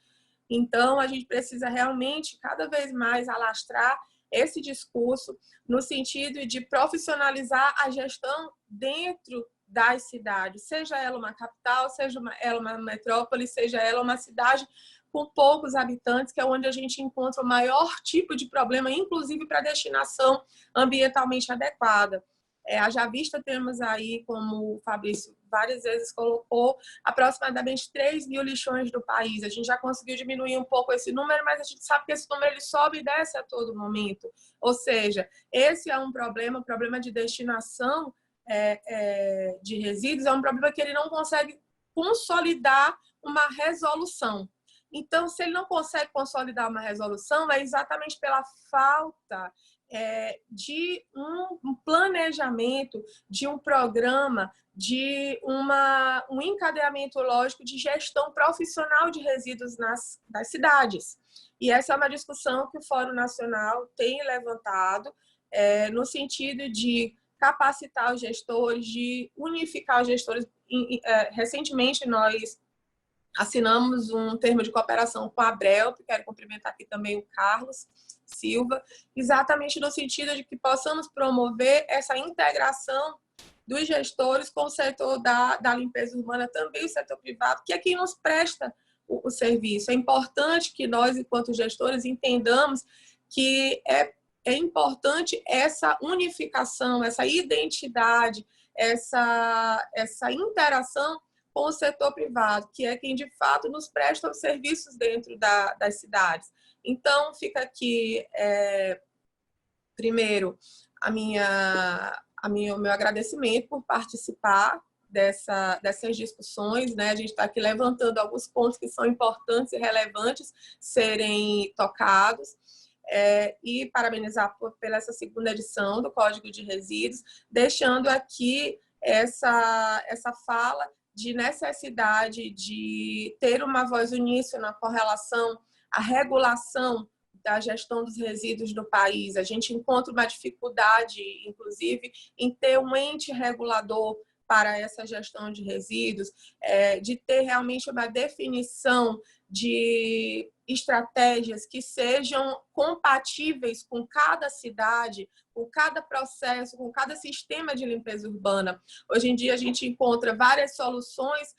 Então, a gente precisa realmente, cada vez mais, alastrar esse discurso no sentido de profissionalizar a gestão dentro das cidades, seja ela uma capital, seja ela uma metrópole, seja ela uma cidade com poucos habitantes, que é onde a gente encontra o maior tipo de problema, inclusive para destinação ambientalmente adequada. Haja vista, temos aí, como o Fabrício várias vezes colocou, aproximadamente 3 mil lixões do país. A gente já conseguiu diminuir um pouco esse número, mas a gente sabe que esse número ele sobe e desce a todo momento. Ou seja, esse é um problema, o problema de destinação de resíduos é um problema que ele não consegue consolidar uma resolução. Então, se ele não consegue consolidar uma resolução, é exatamente pela falta de um planejamento, de um programa, de um encadeamento lógico de gestão profissional de resíduos das cidades. E essa é uma discussão que o Fórum Nacional tem levantado no sentido de capacitar os gestores, de unificar os gestores. Recentemente, nós assinamos um termo de cooperação com a Abrel, que quero cumprimentar aqui também o Carlos Silva, exatamente no sentido de que possamos promover essa integração dos gestores com o setor da limpeza urbana, também o setor privado, que é quem nos presta o serviço. É importante que nós, enquanto gestores, entendamos que é importante essa unificação, essa identidade, essa interação com o setor privado, que é quem, de fato, nos presta os serviços dentro das cidades. Então, fica aqui, primeiro, o meu agradecimento por participar dessas discussões, né? A gente está aqui levantando alguns pontos que são importantes e relevantes serem tocados. E parabenizar pela essa segunda edição do Código de Resíduos, deixando aqui essa fala de necessidade de ter uma voz uníssona com relação à regulação da gestão dos resíduos no país. A gente encontra uma dificuldade, inclusive, em ter um ente regulador para essa gestão de resíduos, de ter realmente uma definição de estratégias que sejam compatíveis com cada cidade, com cada processo, com cada sistema de limpeza urbana. Hoje em dia a gente encontra várias soluções,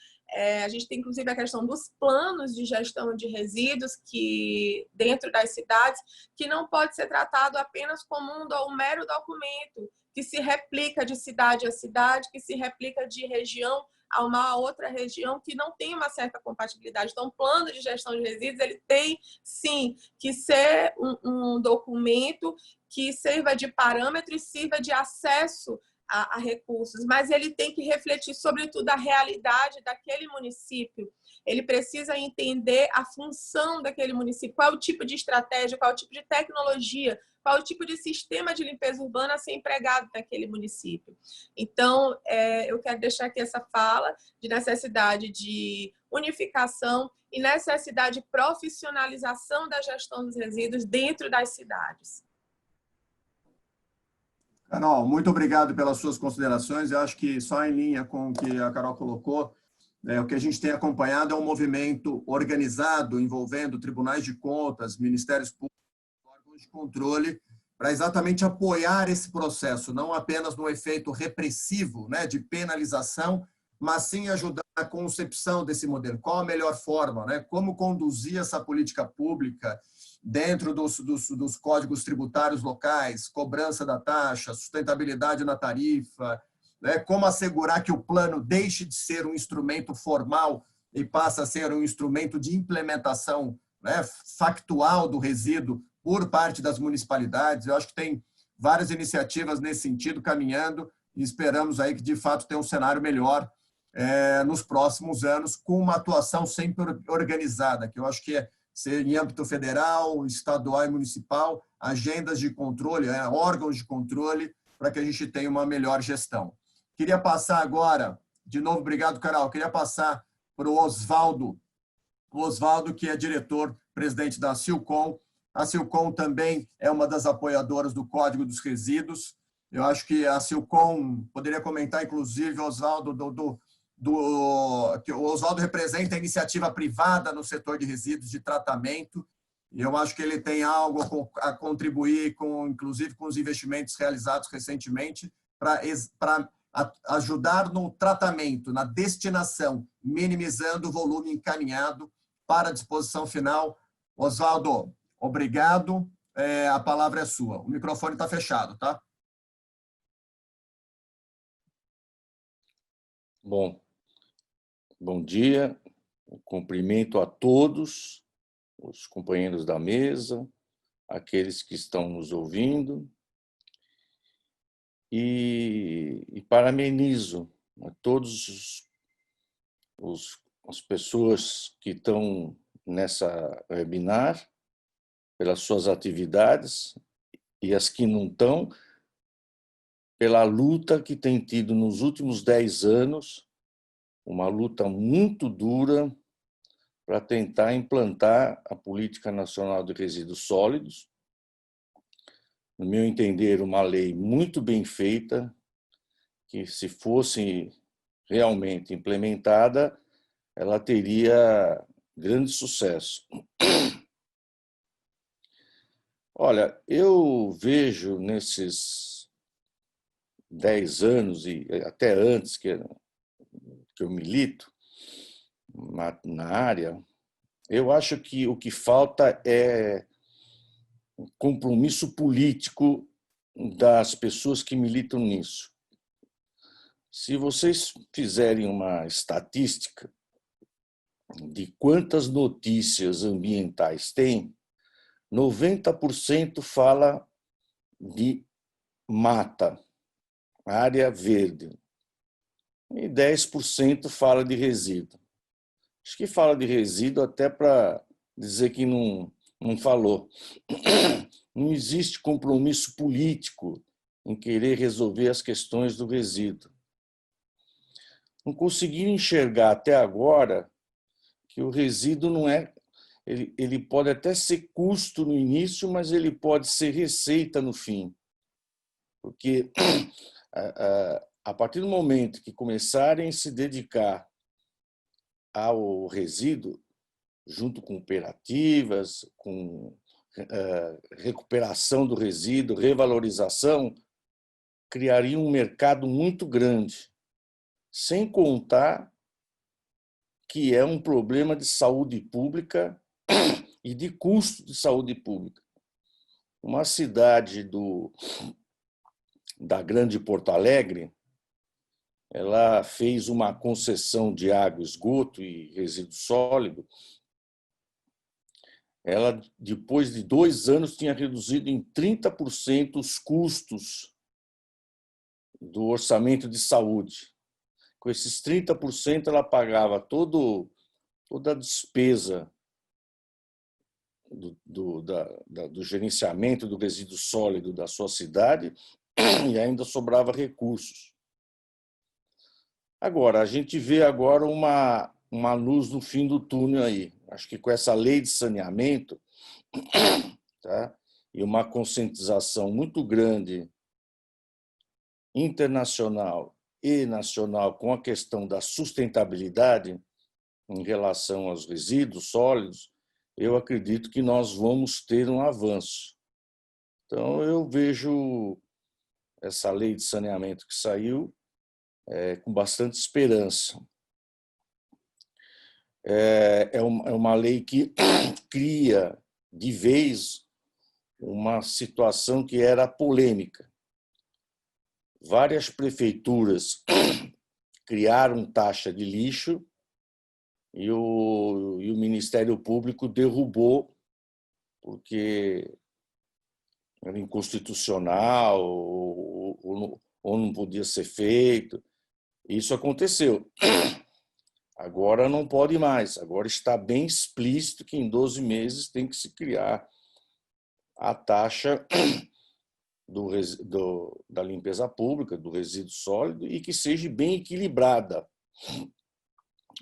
a gente tem inclusive a questão dos planos de gestão de resíduos que dentro das cidades, que não pode ser tratado apenas como um mero documento, que se replica de cidade a cidade, que se replica de região a uma outra região que não tem uma certa compatibilidade. Então, o plano de gestão de resíduos ele tem, sim, que ser um documento que sirva de parâmetro e sirva de acesso a recursos, mas ele tem que refletir, sobretudo, a realidade daquele município. Ele precisa entender a função daquele município, qual é o tipo de estratégia, qual é o tipo de tecnologia, qual é o tipo de sistema de limpeza urbana a ser empregado naquele município. Então, eu quero deixar aqui essa fala de necessidade de unificação e necessidade de profissionalização da gestão dos resíduos dentro das cidades. Carol, muito obrigado pelas suas considerações. Eu acho que só em linha com o que a Carol colocou, o que a gente tem acompanhado é um movimento organizado envolvendo tribunais de contas, ministérios públicos, órgãos de controle para exatamente apoiar esse processo, não apenas no efeito repressivo, né, de penalização, mas sim ajudar na concepção desse modelo. Qual a melhor forma, né? Como conduzir essa política pública dentro dos códigos tributários locais, cobrança da taxa, sustentabilidade na tarifa, né? Como assegurar que o plano deixe de ser um instrumento formal e passe a ser um instrumento de implementação, né, factual do resíduo por parte das municipalidades. Eu acho que tem várias iniciativas nesse sentido caminhando e esperamos aí que, de fato, tenha um cenário melhor nos próximos anos, com uma atuação sempre organizada, que eu acho que é ser em âmbito federal, estadual e municipal, agendas de controle, órgãos de controle, para que a gente tenha uma melhor gestão. Queria passar agora, de novo, obrigado, Carol, queria passar para o Oswaldo, que é diretor-presidente da Silcom. A Silcom também é uma das apoiadoras do Código dos Resíduos. Eu acho que a Silcom poderia comentar, inclusive, Oswaldo, que o Oswaldo representa a iniciativa privada no setor de resíduos de tratamento, e eu acho que ele tem algo a contribuir, inclusive com os investimentos realizados recentemente, para ajudar no tratamento, na destinação, minimizando o volume encaminhado para a disposição final. Oswaldo, obrigado. A palavra é sua. O microfone está fechado, tá? Bom dia, cumprimento a todos os companheiros da mesa, aqueles que estão nos ouvindo, e parabenizo a todos as pessoas que estão nessa webinar pelas suas atividades e as que não estão, pela luta que tem tido nos últimos 10 anos, uma luta muito dura para tentar implantar a Política Nacional de Resíduos Sólidos. No meu entender, uma lei muito bem feita, que, se fosse realmente implementada, ela teria grande sucesso. Olha, eu vejo nesses 10 anos, e até antes que eu milito na área, eu acho que o que falta é um compromisso político das pessoas que militam nisso. Se vocês fizerem uma estatística de quantas notícias ambientais tem, 90% fala de mata, área verde, e 10% fala de resíduo. Acho que fala de resíduo até para dizer que não falou. Não existe compromisso político em querer resolver as questões do resíduo. Não conseguiram enxergar até agora que o resíduo não é... Ele pode até ser custo no início, mas ele pode ser receita no fim. Porque a partir do momento que começarem a se dedicar ao resíduo, junto com cooperativas, com recuperação do resíduo, revalorização, criaria um mercado muito grande, sem contar que é um problema de saúde pública e de custo de saúde pública. Uma cidade da Grande Porto Alegre, ela fez uma concessão de água, esgoto e resíduo sólido. Ela, depois de 2 anos, tinha reduzido em 30% os custos do orçamento de saúde. Com esses 30%, ela pagava toda a despesa do gerenciamento do resíduo sólido da sua cidade e ainda sobrava recursos. Agora, a gente vê agora uma luz no fim do túnel aí. Acho que com essa lei de saneamento, tá, e uma conscientização muito grande, internacional e nacional, com a questão da sustentabilidade em relação aos resíduos sólidos, eu acredito que nós vamos ter um avanço. Então, eu vejo essa lei de saneamento que saiu com bastante esperança. É uma lei que cria de vez uma situação que era polêmica. Várias prefeituras criaram taxa de lixo e o Ministério Público derrubou porque era inconstitucional ou não podia ser feito. Isso aconteceu. Agora não pode mais. Agora está bem explícito que em 12 meses tem que se criar a taxa da limpeza pública, do resíduo sólido, e que seja bem equilibrada.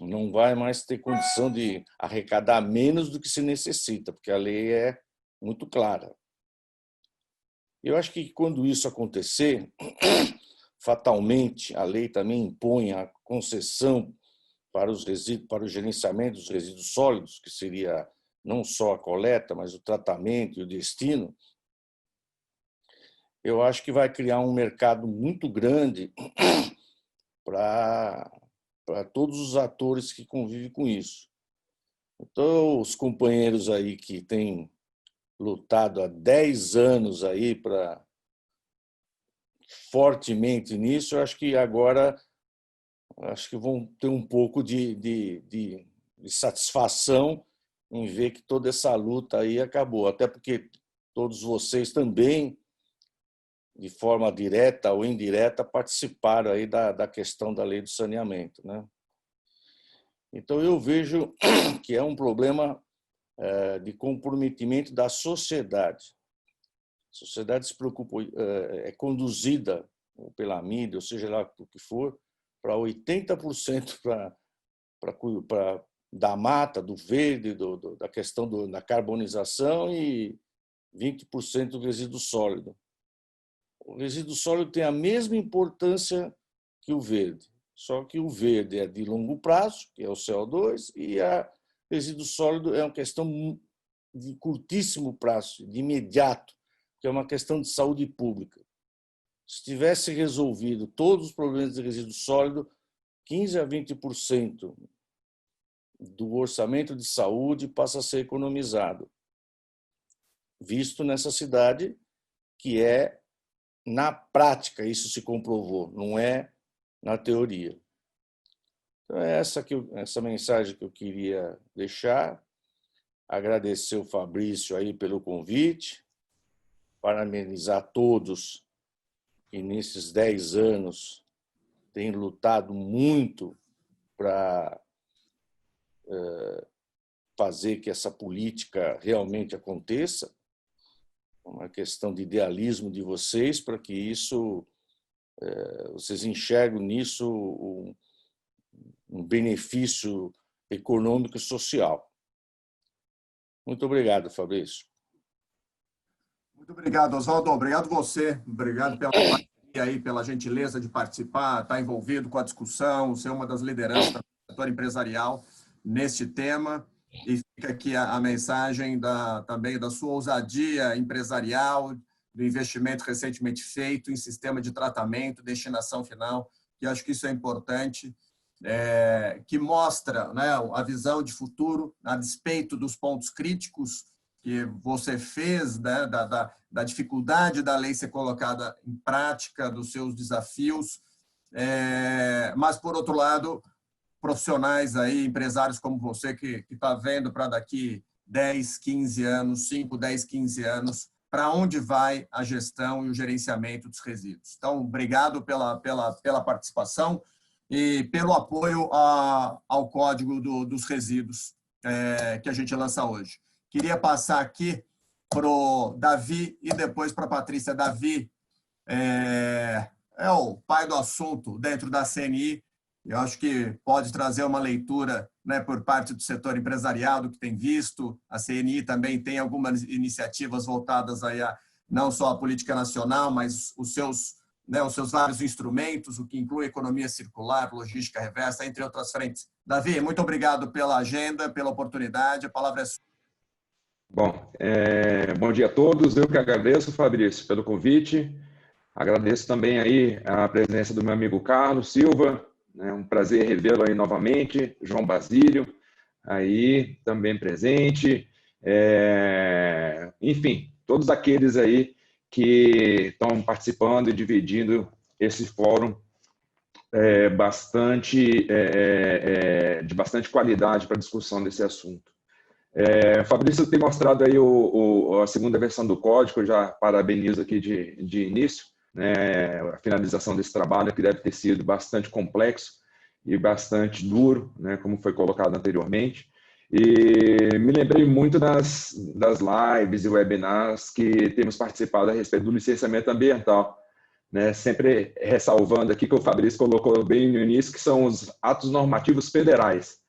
Não vai mais ter condição de arrecadar menos do que se necessita, porque a lei é muito clara. Eu acho que quando isso acontecer, fatalmente, a lei também impõe a concessão para o gerenciamento dos resíduos sólidos, que seria não só a coleta, mas o tratamento e o destino. Eu acho que vai criar um mercado muito grande para todos os atores que convivem com isso. Então, os companheiros aí que têm lutado há 10 anos aí fortemente nisso, eu acho que agora vão ter um pouco de satisfação em ver que toda essa luta aí acabou. Até porque todos vocês também, de forma direta ou indireta, participaram aí da questão da lei do saneamento, né? Então, eu vejo que é um problema de comprometimento da sociedade. A sociedade se preocupa, é conduzida pela mídia, ou seja lá o que for, para 80% da mata, do verde, da questão da carbonização e 20% do resíduo sólido. O resíduo sólido tem a mesma importância que o verde, só que o verde é de longo prazo, que é o CO2, e o resíduo sólido é uma questão de curtíssimo prazo, de imediato, que é uma questão de saúde pública. Se tivesse resolvido todos os problemas de resíduo sólido, 15% a 20% do orçamento de saúde passa a ser economizado, visto nessa cidade que na prática, isso se comprovou, não é na teoria. Então, é essa mensagem que eu queria deixar. Agradecer o Fabrício aí pelo convite, parabenizar todos que nesses 10 anos têm lutado muito para fazer que essa política realmente aconteça. Uma questão de idealismo de vocês para que isso vocês enxergam nisso um benefício econômico e social. Muito obrigado, Fabrício. Muito obrigado, Oswaldo. Obrigado você. Obrigado pela parceria aí, pela gentileza de participar, estar envolvido com a discussão, ser uma das lideranças do setor empresarial neste tema. E fica aqui a mensagem também da sua ousadia empresarial, do investimento recentemente feito em sistema de tratamento, destinação final, que acho que isso é importante, que mostra, né, a visão de futuro, a despeito dos pontos críticos que você fez, né, da dificuldade da lei ser colocada em prática, dos seus desafios, mas, por outro lado, profissionais aí, empresários como você, que está vendo para daqui 10, 15 anos, 5, 10, 15 anos, para onde vai a gestão e o gerenciamento dos resíduos. Então, obrigado pela participação e pelo apoio ao Código dos Resíduos que a gente lança hoje. Queria passar aqui para o Davi e depois para a Patrícia. Davi é o pai do assunto dentro da CNI. Eu acho que pode trazer uma leitura, né, por parte do setor empresarial, do que tem visto. A CNI também tem algumas iniciativas voltadas aí não só à política nacional, mas os seus vários instrumentos, o que inclui economia circular, logística reversa, entre outras frentes. Davi, muito obrigado pela agenda, pela oportunidade. A palavra é sua. Bom, bom dia a todos. Eu que agradeço, Fabrício, pelo convite. Agradeço também aí a presença do meu amigo Carlos Silva. É um prazer revê-lo aí novamente. João Basílio, aí também presente. Enfim, todos aqueles aí que estão participando e dividindo esse fórum de bastante qualidade para a discussão desse assunto. Fabrício tem mostrado aí a segunda versão do código, eu já parabenizo aqui de início, né, a finalização desse trabalho, que deve ter sido bastante complexo e bastante duro, né, como foi colocado anteriormente. E me lembrei muito das lives e webinars que temos participado a respeito do licenciamento ambiental, né, sempre ressalvando aqui que o Fabrício colocou bem no início, que são os atos normativos federais.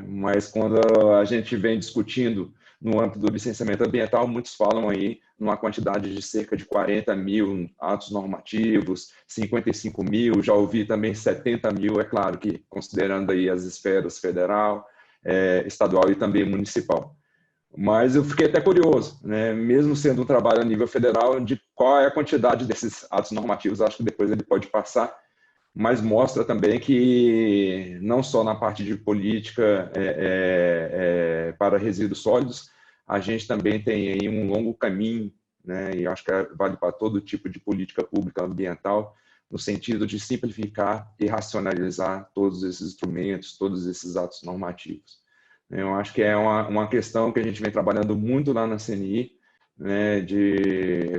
Mas quando a gente vem discutindo no âmbito do licenciamento ambiental, muitos falam aí numa quantidade de cerca de 40 mil atos normativos, 55 mil, já ouvi também 70 mil, é claro que considerando aí as esferas federal, estadual e também municipal. Mas eu fiquei até curioso, né? Mesmo sendo um trabalho a nível federal, de qual é a quantidade desses atos normativos, acho que depois ele pode passar, mas mostra também que não só na parte de política para resíduos sólidos, a gente também tem aí um longo caminho, né, e acho que vale para todo tipo de política pública ambiental, no sentido de simplificar e racionalizar todos esses instrumentos, todos esses atos normativos. Eu acho que é uma questão que a gente vem trabalhando muito lá na CNI, né,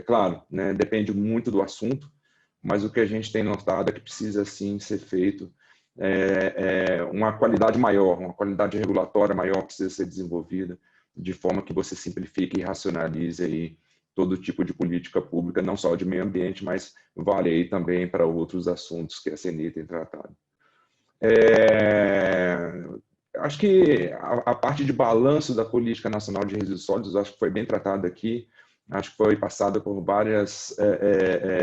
claro, né, depende muito do assunto, mas o que a gente tem notado é que precisa, sim, ser feito uma qualidade maior, uma qualidade regulatória maior precisa ser desenvolvida, de forma que você simplifique e racionalize aí todo tipo de política pública, não só de meio ambiente, mas vale aí também para outros assuntos que a CNI tem tratado. Acho que a parte de balanço da Política Nacional de Resíduos Sólidos, acho que foi bem tratada aqui, acho que foi passada por várias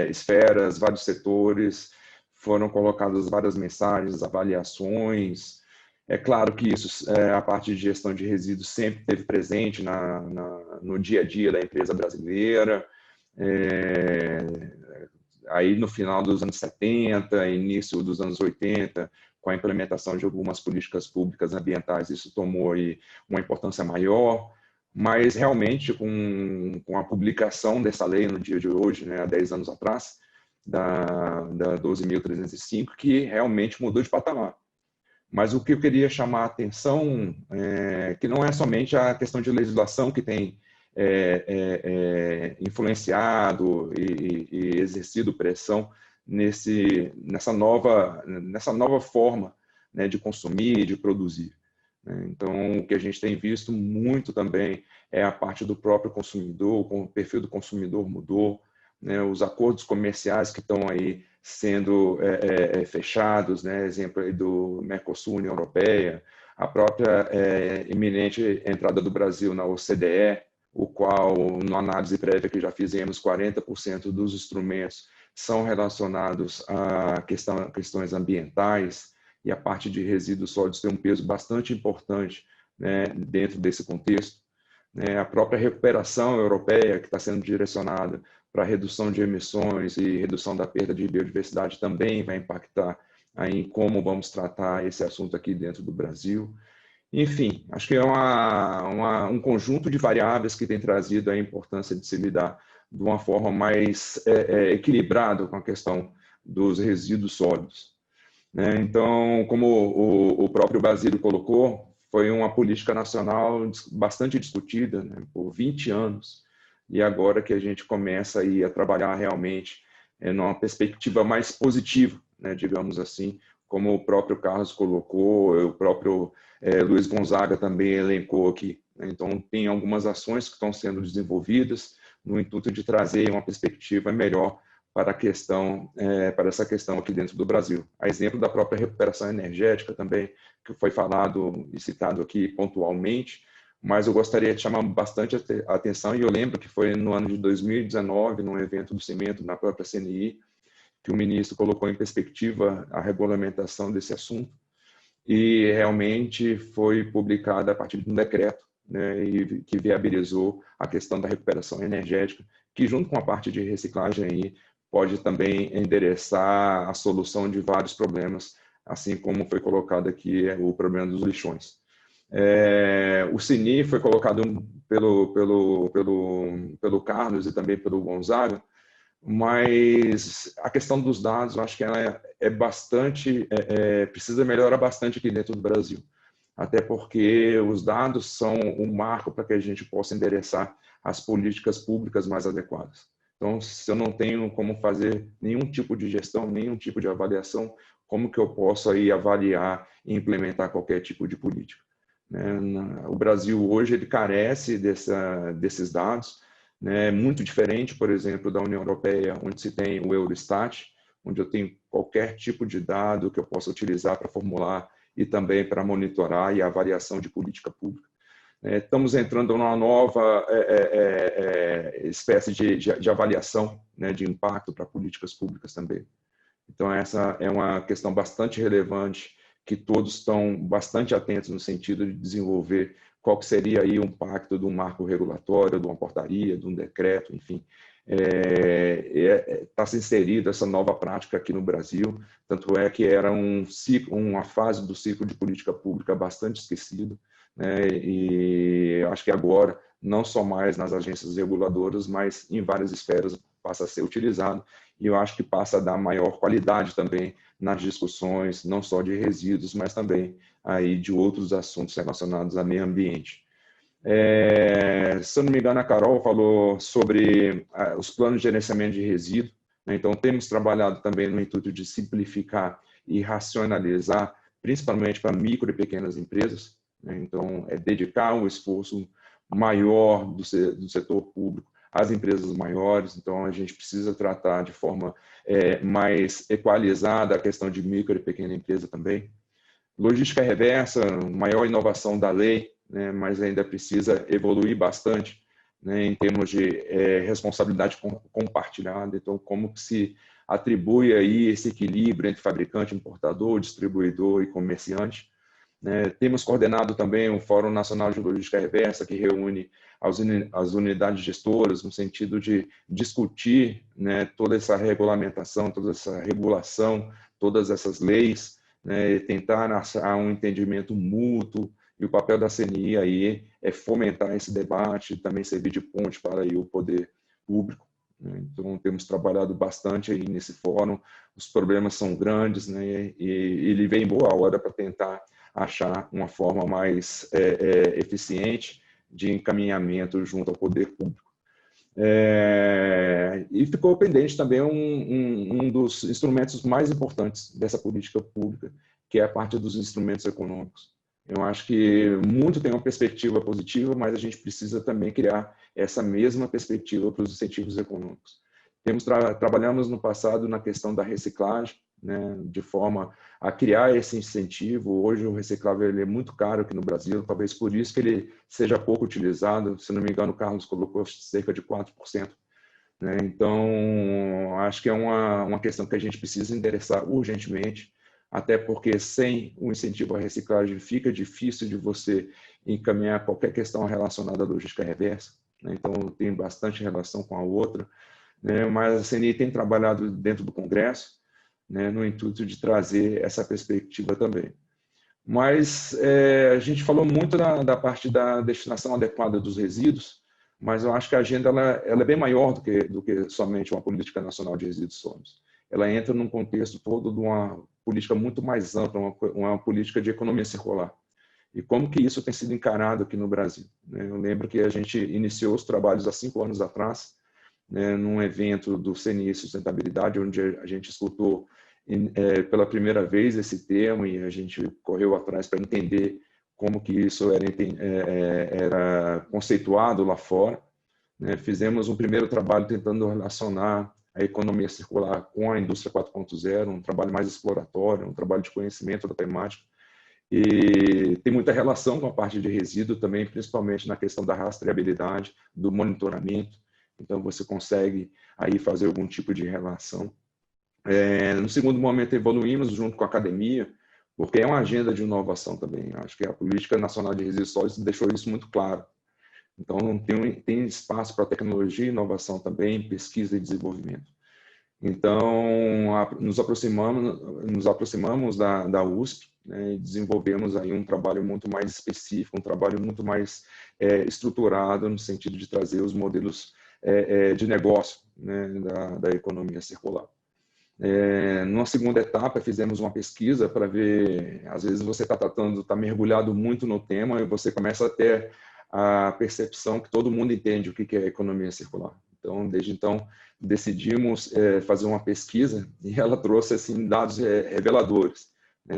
esferas, vários setores, foram colocadas várias mensagens, avaliações. É claro que isso, a parte de gestão de resíduos sempre esteve presente no dia a dia da empresa brasileira. Aí no final dos anos 70, início dos anos 80, com a implementação de algumas políticas públicas ambientais, isso tomou aí uma importância maior, mas realmente com a publicação dessa lei no dia de hoje, né, há 10 anos atrás, da 12.305, que realmente mudou de patamar. Mas o que eu queria chamar a atenção que não é somente a questão de legislação que tem influenciado e exercido pressão nessa nova forma, né, de consumir e de produzir. Então, o que a gente tem visto muito também é a parte do próprio consumidor, como o perfil do consumidor mudou, né, os acordos comerciais que estão aí sendo fechados, né, exemplo aí do Mercosul, União Europeia, a própria iminente entrada do Brasil na OCDE, o qual, na análise prévia que já fizemos, 40% dos instrumentos são relacionados a questões ambientais, e a parte de resíduos sólidos tem um peso bastante importante, né, dentro desse contexto. A própria recuperação europeia, que está sendo direcionada para a redução de emissões e redução da perda de biodiversidade, também vai impactar aí em como vamos tratar esse assunto aqui dentro do Brasil. Enfim, acho que é um conjunto de variáveis que tem trazido a importância de se lidar de uma forma mais equilibrada com a questão dos resíduos sólidos. Então, como o próprio Basílio colocou, foi uma política nacional bastante discutida, né, por 20 anos, e agora que a gente começa aí a trabalhar realmente numa perspectiva mais positiva, né, digamos assim, como o próprio Carlos colocou, o próprio Luiz Gonzaga também elencou aqui. Então, tem algumas ações que estão sendo desenvolvidas no intuito de trazer uma perspectiva melhor para para essa questão aqui dentro do Brasil. A exemplo da própria recuperação energética também, que foi falado e citado aqui pontualmente, mas eu gostaria de chamar bastante a atenção, e eu lembro que foi no ano de 2019, num evento do Cimento, na própria CNI, que o ministro colocou em perspectiva a regulamentação desse assunto, e realmente foi publicada a partir de um decreto, né, e que viabilizou a questão da recuperação energética, que junto com a parte de reciclagem aí, pode também endereçar a solução de vários problemas, assim como foi colocado aqui o problema dos lixões. O CINI foi colocado pelo Carlos e também pelo Gonzaga, mas a questão dos dados, eu acho que ela precisa melhorar bastante aqui dentro do Brasil, até porque os dados são um marco para que a gente possa endereçar as políticas públicas mais adequadas. Então, se eu não tenho como fazer nenhum tipo de gestão, nenhum tipo de avaliação, como que eu posso aí avaliar e implementar qualquer tipo de política? O Brasil hoje ele carece desses dados, né? Muito diferente, por exemplo, da União Europeia, onde se tem o Eurostat, onde eu tenho qualquer tipo de dado que eu possa utilizar para formular e também para monitorar e avaliação de política pública. Estamos entrando numa nova espécie de avaliação, né, de impacto para políticas públicas também. Então, essa é uma questão bastante relevante, que todos estão bastante atentos no sentido de desenvolver qual que seria aí o impacto de um marco regulatório, de uma portaria, de um decreto, enfim. Está se inserida essa nova prática aqui no Brasil, tanto é que era uma fase do ciclo de política pública bastante esquecido, né? E acho que agora, não só mais nas agências reguladoras, mas em várias esferas passa a ser utilizado, e eu acho que passa a dar maior qualidade também nas discussões, não só de resíduos, mas também aí de outros assuntos relacionados ao meio ambiente. Se eu não me engano, a Carol falou sobre os planos de gerenciamento de resíduos, né? Então, temos trabalhado também no intuito de simplificar e racionalizar, principalmente para micro e pequenas empresas, né? Então, dedicar um esforço maior do setor público às empresas maiores. Então, a gente precisa tratar de forma mais equalizada a questão de micro e pequena empresa também. Logística reversa, maior inovação da lei, né, mas ainda precisa evoluir bastante, né, em termos de responsabilidade compartilhada. Então, como que se atribui aí esse equilíbrio entre fabricante, importador, distribuidor e comerciante, né? Temos coordenado também o Fórum Nacional de Logística Reversa, que reúne as unidades gestoras no sentido de discutir, né, toda essa regulamentação, toda essa regulação, todas essas leis, né, e tentar achar um entendimento mútuo. E o papel da CNI aí é fomentar esse debate, também servir de ponte para aí o poder público, né? Então, temos trabalhado bastante aí nesse fórum. Os problemas são grandes, né, e ele vem em boa hora para tentar achar uma forma mais eficiente de encaminhamento junto ao poder público. E ficou pendente também um dos instrumentos mais importantes dessa política pública, que é a parte dos instrumentos econômicos. Eu acho que muito tem uma perspectiva positiva, mas a gente precisa também criar essa mesma perspectiva para os incentivos econômicos. Trabalhamos no passado na questão da reciclagem, né, de forma a criar esse incentivo. Hoje o reciclável ele é muito caro aqui no Brasil, talvez por isso que ele seja pouco utilizado. Se não me engano, o Carlos colocou cerca de 4%. Né? Então, acho que é uma questão que a gente precisa endereçar urgentemente, até porque sem o incentivo à reciclagem fica difícil de você encaminhar qualquer questão relacionada à logística reversa, né? Então, tem bastante relação com a outra, né? Mas a CNI tem trabalhado dentro do Congresso, né, no intuito de trazer essa perspectiva também. Mas a gente falou muito da parte da destinação adequada dos resíduos, mas eu acho que a agenda ela é bem maior do que somente uma política nacional de resíduos sólidos. Ela entra num contexto todo de uma política muito mais ampla, uma política de economia circular. E como que isso tem sido encarado aqui no Brasil, né? Eu lembro que a gente iniciou os trabalhos há 5 anos atrás, né, num evento do CNI Sustentabilidade, onde a gente escutou pela primeira vez esse termo e a gente correu atrás para entender como que isso era conceituado lá fora, né? Fizemos um primeiro trabalho tentando relacionar a economia circular com a indústria 4.0, um trabalho mais exploratório, um trabalho de conhecimento da temática, e tem muita relação com a parte de resíduo também, principalmente na questão da rastreabilidade, do monitoramento. Então, você consegue aí fazer algum tipo de relação. No segundo momento, evoluímos junto com a academia, porque é uma agenda de inovação também. Acho que a Política Nacional de Resíduos Sólidos deixou isso muito claro. Então, não tem espaço para tecnologia e inovação também, pesquisa e desenvolvimento. Então, nos aproximamos da USP, né, e desenvolvemos aí um trabalho muito mais específico, um trabalho muito mais estruturado no sentido de trazer os modelos de negócio, né, da economia circular. Numa segunda etapa, fizemos uma pesquisa para ver, às vezes você está mergulhado muito no tema e você começa a ter a percepção que todo mundo entende o que é economia circular. Então, desde então, decidimos fazer uma pesquisa e ela trouxe assim, dados reveladores.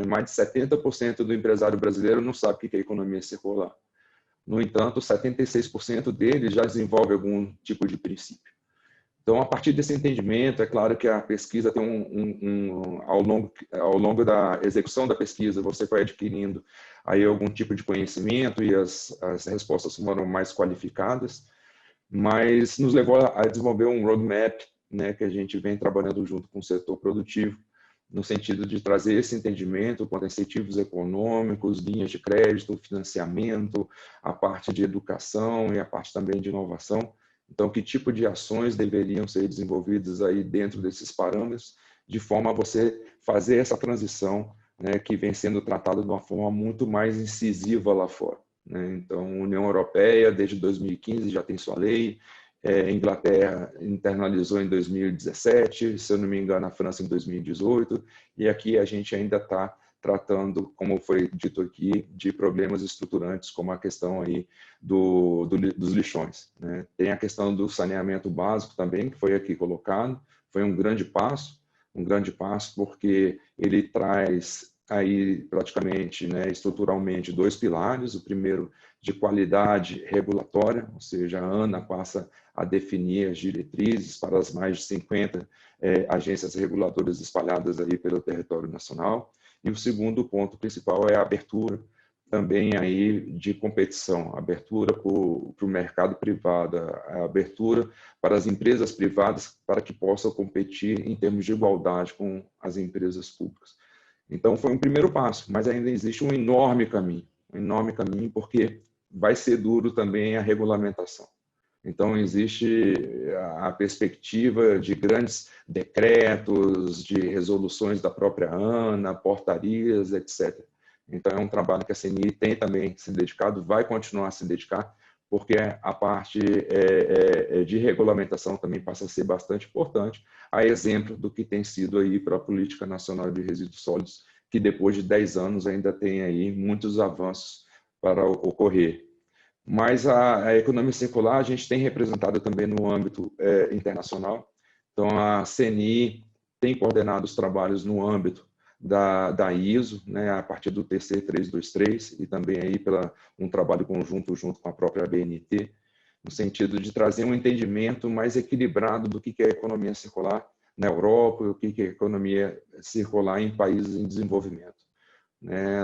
Mais de 70% do empresário brasileiro não sabe o que é economia circular. No entanto, 76% deles já desenvolve algum tipo de princípio. Então, a partir desse entendimento, é claro que a pesquisa tem ao longo da execução da pesquisa, você vai adquirindo aí algum tipo de conhecimento e as respostas foram mais qualificadas, mas nos levou a desenvolver um roadmap, né, que a gente vem trabalhando junto com o setor produtivo, no sentido de trazer esse entendimento quanto a incentivos econômicos, linhas de crédito, financiamento, a parte de educação e a parte também de inovação. Então, que tipo de ações deveriam ser desenvolvidas aí dentro desses parâmetros, de forma a você fazer essa transição, né, que vem sendo tratada de uma forma muito mais incisiva lá fora, né? Então, a União Europeia, desde 2015, já tem sua lei, a Inglaterra internalizou em 2017, se eu não me engano, a França em 2018, e aqui a gente ainda está tratando, como foi dito aqui, de problemas estruturantes, como a questão aí dos lixões, né? Tem a questão do saneamento básico também, que foi aqui colocado, foi um grande passo porque ele traz aí praticamente, né, estruturalmente, dois pilares. O primeiro, de qualidade regulatória, ou seja, a ANA passa a definir as diretrizes para as mais de 50 agências reguladoras espalhadas aí pelo território nacional. E o segundo ponto principal é a abertura também aí de competição, abertura para o mercado privado, a abertura para as empresas privadas para que possam competir em termos de igualdade com as empresas públicas. Então, foi um primeiro passo, mas ainda existe um enorme caminho porque vai ser duro também a regulamentação. Então, existe a perspectiva de grandes decretos, de resoluções da própria ANA, portarias, etc. Então, é um trabalho que a CNI tem também se dedicado, vai continuar a se dedicar, porque a parte de regulamentação também passa a ser bastante importante, a exemplo do que tem sido aí para a Política Nacional de Resíduos Sólidos, que depois de 10 anos ainda tem aí muitos avanços para ocorrer. Mas a economia circular a gente tem representado também no âmbito internacional. Então, a CNI tem coordenado os trabalhos no âmbito da ISO, né, a partir do TC 323, e também aí um trabalho conjunto junto com a própria BNT, no sentido de trazer um entendimento mais equilibrado do que é a economia circular na Europa e o que é economia circular em países em desenvolvimento.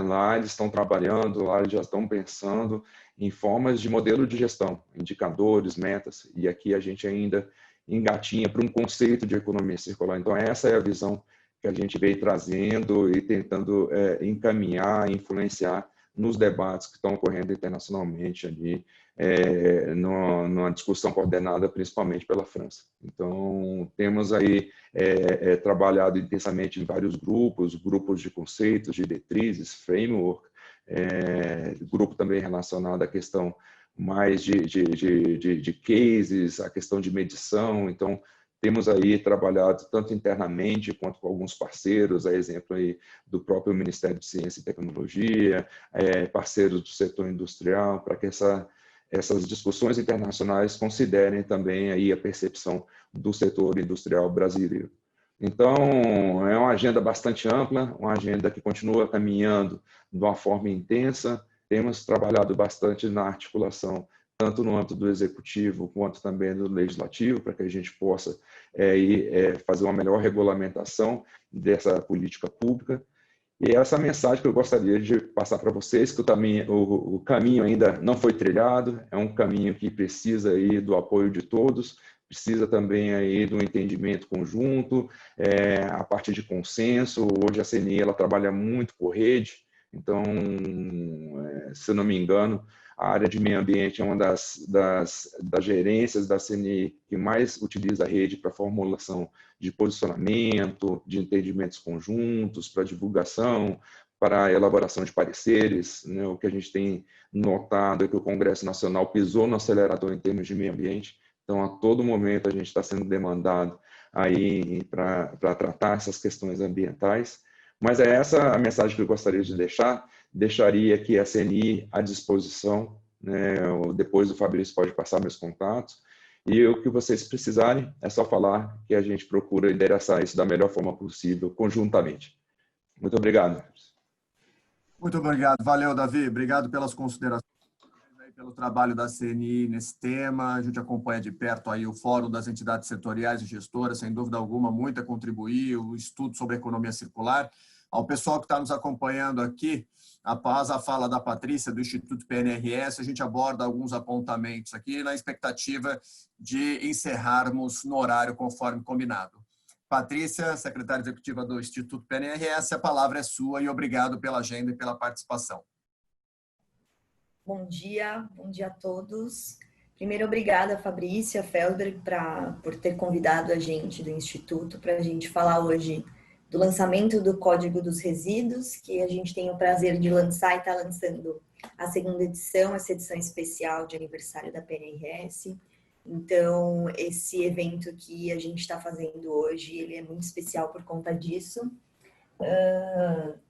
Lá eles estão trabalhando, lá eles já estão pensando em formas de modelo de gestão, indicadores, metas, e aqui a gente ainda engatinha para um conceito de economia circular. Então, essa é a visão que a gente veio trazendo e tentando encaminhar, influenciar nos debates que estão ocorrendo internacionalmente ali, numa discussão coordenada principalmente pela França. Então, temos aí trabalhado intensamente em vários grupos de conceitos, diretrizes, framework, grupo também relacionado à questão mais de cases, a questão de medição. Então, temos aí trabalhado tanto internamente quanto com alguns parceiros, a exemplo aí do próprio Ministério de Ciência e Tecnologia, parceiros do setor industrial, para que essas discussões internacionais considerem também aí a percepção do setor industrial brasileiro. Então, é uma agenda bastante ampla, uma agenda que continua caminhando de uma forma intensa. Temos trabalhado bastante na articulação, tanto no âmbito do executivo quanto também do legislativo, para que a gente possa fazer uma melhor regulamentação dessa política pública. E essa mensagem que eu gostaria de passar para vocês, que o caminho ainda não foi trilhado, é um caminho que precisa aí do apoio de todos, precisa também aí do entendimento conjunto, a partir de consenso. Hoje a CNI ela trabalha muito por rede, então, se eu não me engano, a área de meio ambiente é uma das gerências da CNI que mais utiliza a rede para formulação de posicionamento, de entendimentos conjuntos, para divulgação, para a elaboração de pareceres, né? O que a gente tem notado é que o Congresso Nacional pisou no acelerador em termos de meio ambiente, então a todo momento a gente está sendo demandado aí para tratar essas questões ambientais, mas é essa a mensagem que eu gostaria de deixaria aqui a CNI à disposição, né? Depois o Fabrício pode passar meus contatos, e o que vocês precisarem é só falar que a gente procura endereçar isso da melhor forma possível, conjuntamente. Muito obrigado. Muito obrigado. Valeu, Davi. Obrigado pelas considerações, pelo trabalho da CNI nesse tema. A gente acompanha de perto aí o Fórum das Entidades Setoriais e Gestoras, sem dúvida alguma, muito a contribuir, o estudo sobre economia circular. Ao pessoal que está nos acompanhando aqui, após a fala da Patrícia, do Instituto PNRS, a gente aborda alguns apontamentos aqui na expectativa de encerrarmos no horário conforme combinado. Patrícia, secretária executiva do Instituto PNRS, a palavra é sua e obrigado pela agenda e pela participação. Bom dia a todos. Primeiro, obrigada, Fabrícia Feldberg, por ter convidado a gente do Instituto para a gente falar hoje do lançamento do Código dos Resíduos, que a gente tem o prazer de lançar e está lançando a segunda edição, essa edição especial de aniversário da PNRS. Então, esse evento que a gente está fazendo hoje, ele é muito especial por conta disso.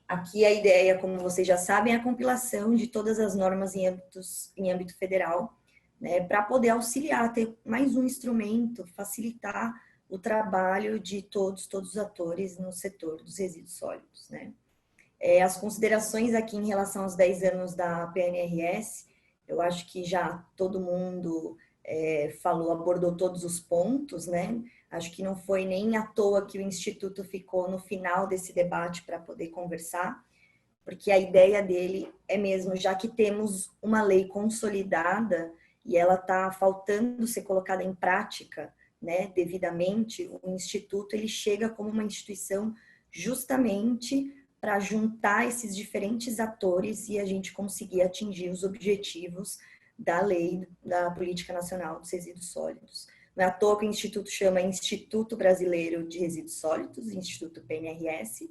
Aqui a ideia, como vocês já sabem, é a compilação de todas as normas em âmbito federal, né, para poder auxiliar, ter mais um instrumento, facilitar o trabalho de todos os atores no setor dos resíduos sólidos, né. As considerações aqui em relação aos 10 anos da PNRS, eu acho que já todo mundo abordou todos os pontos, né? Acho que não foi nem à toa que o Instituto ficou no final desse debate para poder conversar, porque a ideia dele é mesmo, já que temos uma lei consolidada e ela está faltando ser colocada em prática, né, devidamente, o Instituto ele chega como uma instituição justamente para juntar esses diferentes atores e a gente conseguir atingir os objetivos da lei da Política Nacional dos Resíduos Sólidos. Não é à toa que o Instituto chama Instituto Brasileiro de Resíduos Sólidos, Instituto PNRS,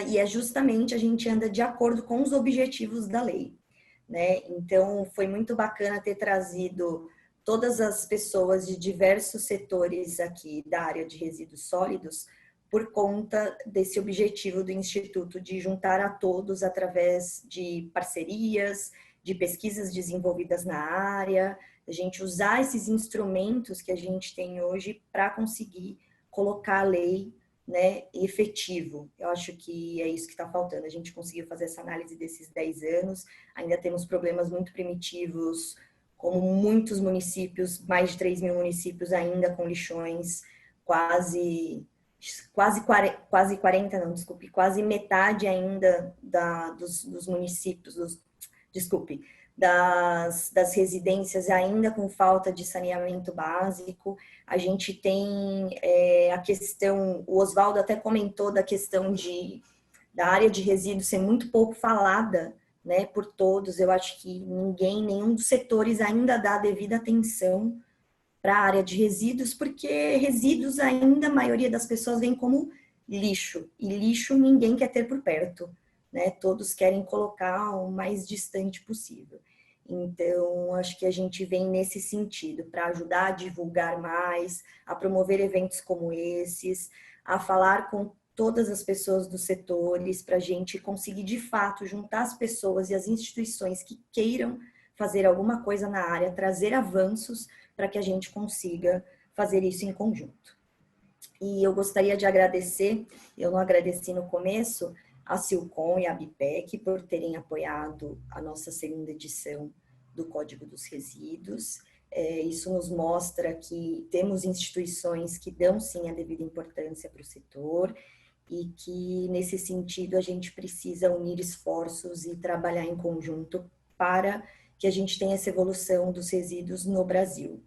e é justamente a gente anda de acordo com os objetivos da lei, né? Então, foi muito bacana ter trazido todas as pessoas de diversos setores aqui da área de resíduos sólidos por conta desse objetivo do Instituto de juntar a todos através de parcerias, de pesquisas desenvolvidas na área, a gente usar esses instrumentos que a gente tem hoje para conseguir colocar a lei, né, efetivo. Eu acho que é isso que está faltando. A gente conseguiu fazer essa análise desses 10 anos, ainda temos problemas muito primitivos, como muitos municípios, mais de 3 mil municípios ainda com lixões, quase metade ainda dos municípios, das residências ainda com falta de saneamento básico. A gente tem a questão, o Oswaldo até comentou da questão da área de resíduos ser muito pouco falada, né, por todos. Eu acho que nenhum dos setores ainda dá a devida atenção para a área de resíduos, porque resíduos ainda a maioria das pessoas vem como lixo, e lixo ninguém quer ter por perto, né? Todos querem colocar o mais distante possível. Então, acho que a gente vem nesse sentido, para ajudar a divulgar mais, a promover eventos como esses, a falar com todas as pessoas dos setores, para a gente conseguir, de fato, juntar as pessoas e as instituições que queiram fazer alguma coisa na área, trazer avanços para que a gente consiga fazer isso em conjunto. E eu gostaria de agradecer, eu não agradeci no começo, a Silcom e a BIPEC por terem apoiado a nossa segunda edição do Código dos Resíduos. Isso nos mostra que temos instituições que dão sim a devida importância para o setor e que, nesse sentido, a gente precisa unir esforços e trabalhar em conjunto para que a gente tenha essa evolução dos resíduos no Brasil.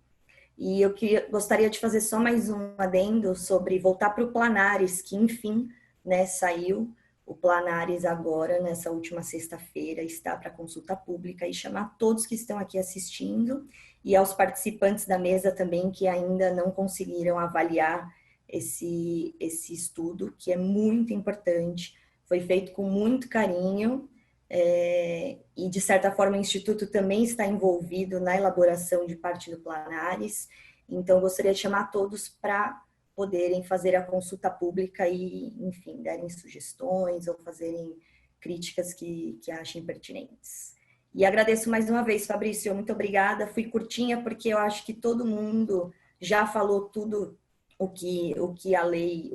E eu gostaria de fazer só mais um adendo sobre voltar para o Planares, que enfim, né, saiu. O Planares agora, nessa última sexta-feira, está para consulta pública, e chamar todos que estão aqui assistindo e aos participantes da mesa também que ainda não conseguiram avaliar esse estudo, que é muito importante, foi feito com muito carinho, e de certa forma o Instituto também está envolvido na elaboração de parte do Planares, então gostaria de chamar todos para poderem fazer a consulta pública e, enfim, darem sugestões ou fazerem críticas que achem pertinentes. E agradeço mais uma vez, Fabrício, muito obrigada. Fui curtinha porque eu acho que todo mundo já falou tudo o que a lei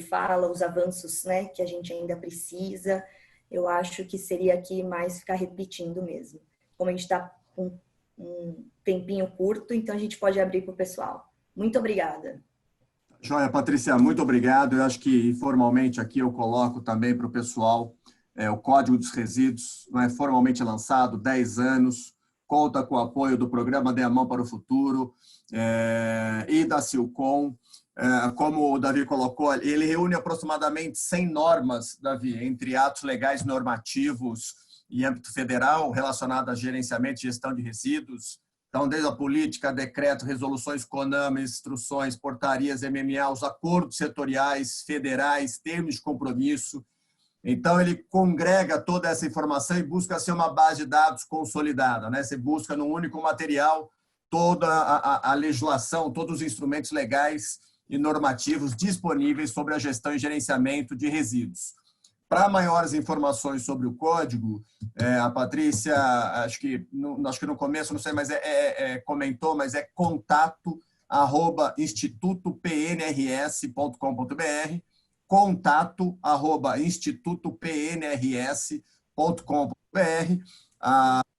fala, os avanços, né, que a gente ainda precisa. Eu acho que seria aqui mais ficar repetindo mesmo. Como a gente está com um tempinho curto, então a gente pode abrir para o pessoal. Muito obrigada. Joia, Patrícia, muito obrigado. Eu acho que informalmente aqui eu coloco também para o pessoal o Código dos Resíduos, não é formalmente lançado, 10 anos, conta com o apoio do programa Dê a Mão para o Futuro e da Silcom. Como o Davi colocou, ele reúne aproximadamente 100 normas, Davi, entre atos legais normativos em âmbito federal relacionados a gerenciamento e gestão de resíduos. Então, desde a política, decreto, resoluções CONAMA, instruções, portarias, MMA, os acordos setoriais, federais, termos de compromisso. Então, ele congrega toda essa informação e busca ser uma base de dados consolidada, né? Você busca num único material toda a legislação, todos os instrumentos legais e normativos disponíveis sobre a gestão e gerenciamento de resíduos. Para maiores informações sobre o código, a Patrícia, acho que no começo, não sei, mas comentou, mas é contato@institutopnrs.com.br, contato@institutopnrs.com.br.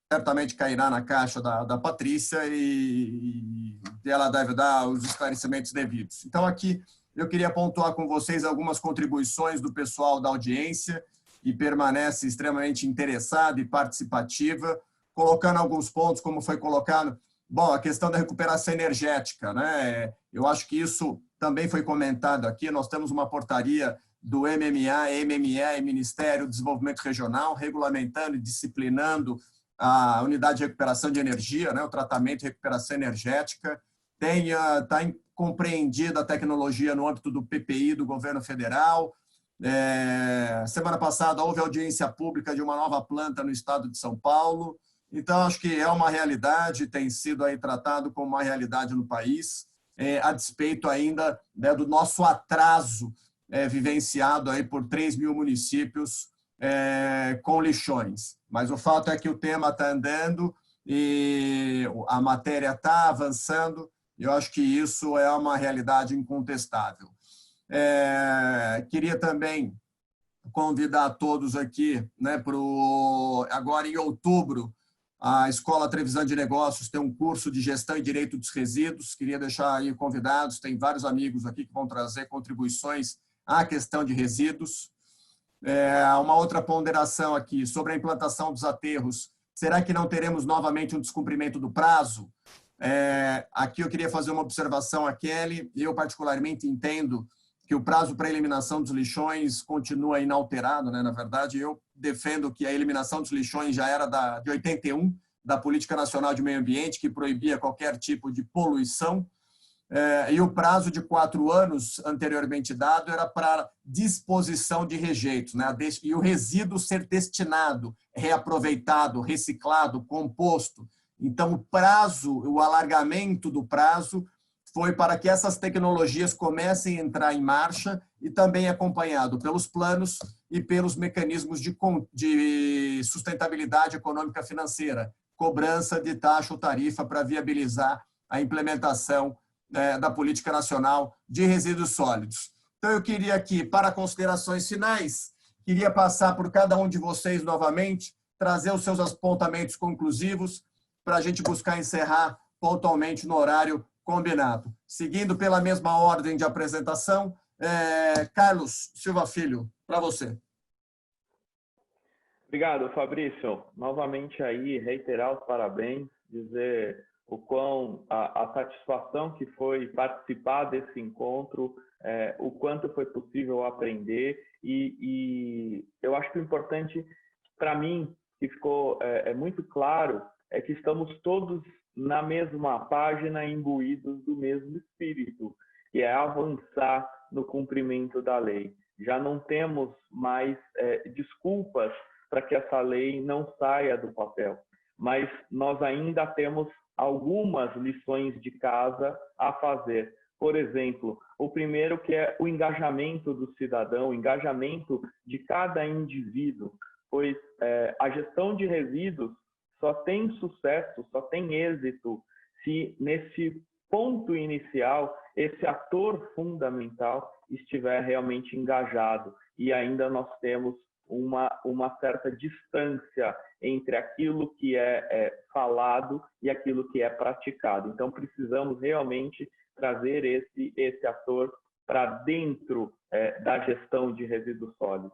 Certamente cairá na caixa da Patrícia e ela deve dar os esclarecimentos devidos. Então, aqui eu queria pontuar com vocês algumas contribuições do pessoal da audiência, que permanece extremamente interessada e participativa, colocando alguns pontos, como foi colocado. Bom, a questão da recuperação energética, né? Eu acho que isso também foi comentado aqui. Nós temos uma portaria do MMA, MME, Ministério do Desenvolvimento Regional, regulamentando e disciplinando a unidade de recuperação de energia, né? O tratamento e recuperação energética. Está compreendida a tecnologia no âmbito do PPI do governo federal. Semana passada houve audiência pública de uma nova planta no estado de São Paulo. Então, acho que é uma realidade, tem sido aí tratado como uma realidade no país, a despeito ainda, né, do nosso atraso vivenciado aí por 3 mil municípios com lixões. Mas o fato é que o tema está andando e a matéria está avançando. Eu acho que isso é uma realidade incontestável. Queria também convidar todos aqui, né, agora em outubro, a Escola Trevisan de Negócios tem um curso de gestão e direito dos resíduos. Queria deixar aí convidados, tem vários amigos aqui que vão trazer contribuições à questão de resíduos. Uma outra ponderação aqui sobre a implantação dos aterros. Será que não teremos novamente um descumprimento do prazo? Aqui eu queria fazer uma observação a Kelly. Eu particularmente entendo que o prazo para a eliminação dos lixões continua inalterado, né? Na verdade, eu defendo que a eliminação dos lixões já era de 81, da Política Nacional de Meio Ambiente, que proibia qualquer tipo de poluição. E o prazo de 4 anos anteriormente dado era para disposição de rejeitos, né? E o resíduo ser destinado, reaproveitado, reciclado, composto. Então, o alargamento do prazo foi para que essas tecnologias comecem a entrar em marcha e também acompanhado pelos planos e pelos mecanismos de sustentabilidade econômica financeira, cobrança de taxa ou tarifa para viabilizar a implementação da Política Nacional de Resíduos Sólidos. Então, eu queria aqui, para considerações finais, queria passar por cada um de vocês novamente, trazer os seus apontamentos conclusivos para a gente buscar encerrar pontualmente no horário combinado. Seguindo pela mesma ordem de apresentação, Carlos Silva Filho, para você. Obrigado, Fabrício. Novamente aí, reiterar os parabéns, dizer a satisfação que foi participar desse encontro, o quanto foi possível aprender, e eu acho que o importante para mim, que ficou muito claro, é que estamos todos na mesma página, imbuídos do mesmo espírito, que é avançar no cumprimento da lei. Já não temos mais desculpas para que essa lei não saia do papel, mas nós ainda temos algumas lições de casa a fazer. Por exemplo, o primeiro, que é o engajamento do cidadão, o engajamento de cada indivíduo, pois a gestão de resíduos só tem sucesso, só tem êxito, se nesse ponto inicial, esse ator fundamental estiver realmente engajado. E ainda nós temos uma certa distância entre aquilo que é falado e aquilo que é praticado. Então, precisamos realmente trazer esse ator para dentro da gestão de resíduos sólidos.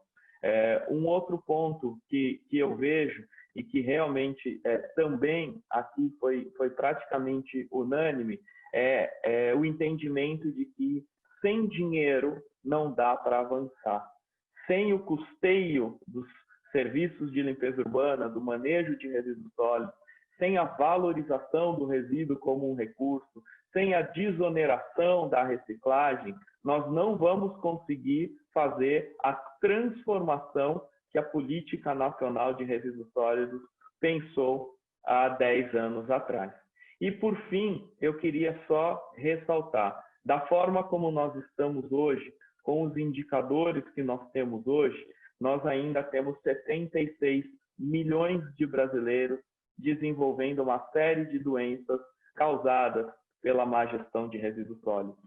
Um outro ponto que eu vejo e que realmente também aqui foi praticamente unânime é o entendimento de que sem dinheiro não dá para avançar. Sem o custeio dos serviços de limpeza urbana, do manejo de resíduos sólidos, sem a valorização do resíduo como um recurso, sem a desoneração da reciclagem, nós não vamos conseguir fazer a transformação que a Política Nacional de Resíduos Sólidos pensou há 10 anos atrás. E, por fim, eu queria só ressaltar, da forma como nós estamos hoje, com os indicadores que nós temos hoje, nós ainda temos 76 milhões de brasileiros desenvolvendo uma série de doenças causadas pela má gestão de resíduos sólidos.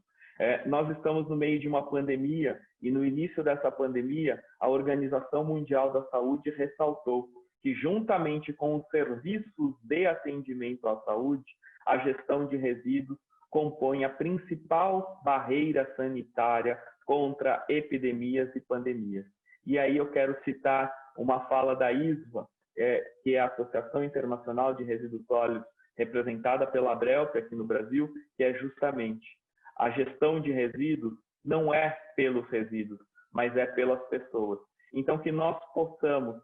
Nós estamos no meio de uma pandemia e no início dessa pandemia, a Organização Mundial da Saúde ressaltou que, juntamente com os serviços de atendimento à saúde, a gestão de resíduos compõe a principal barreira sanitária contra epidemias e pandemias. E aí eu quero citar uma fala da ISVA, que é a Associação Internacional de Resíduos Sólidos, representada pela Abrelp aqui no Brasil, que é justamente a gestão de resíduos não é pelos resíduos, mas é pelas pessoas. Então, que nós possamos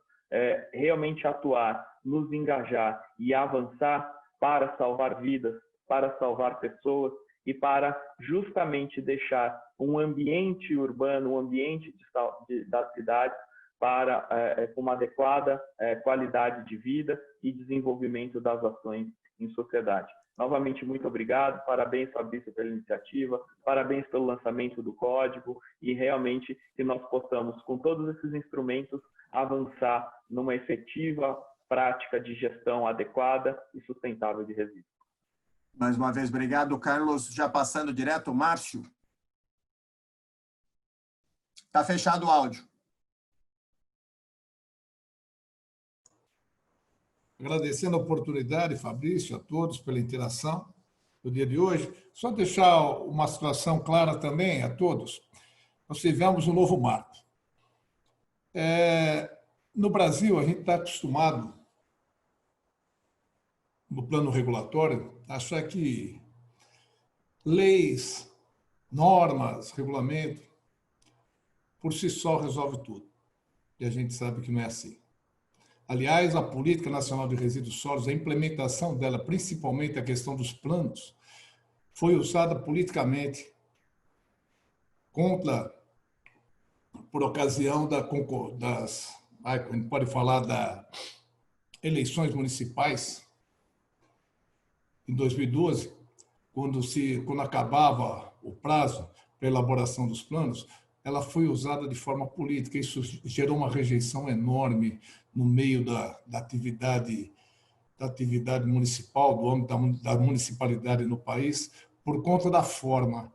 realmente atuar, nos engajar e avançar para salvar vidas, para salvar pessoas e para justamente deixar um ambiente urbano, um ambiente da cidade com uma adequada qualidade de vida e desenvolvimento das ações em sociedade. Novamente, muito obrigado, parabéns, Fabrício, pela iniciativa, parabéns pelo lançamento do código e realmente que nós possamos, com todos esses instrumentos, avançar numa efetiva prática de gestão adequada e sustentável de resíduos. Mais uma vez, obrigado, Carlos. Já passando direto, Márcio. Está fechado o áudio. Agradecendo a oportunidade, Fabrício, a todos pela interação no dia de hoje. Só deixar uma situação clara também a todos. Nós tivemos um novo marco. No Brasil, a gente está acostumado, no plano regulatório, a achar que leis, normas, regulamento, por si só resolve tudo. E a gente sabe que não é assim. Aliás, a Política Nacional de Resíduos Sólidos, a implementação dela, principalmente a questão dos planos, foi usada politicamente por ocasião a gente pode falar das eleições municipais, em 2012, quando acabava o prazo para a elaboração dos planos, ela foi usada de forma política. Isso gerou uma rejeição enorme no meio da atividade municipal, do âmbito da municipalidade no país, por conta da forma.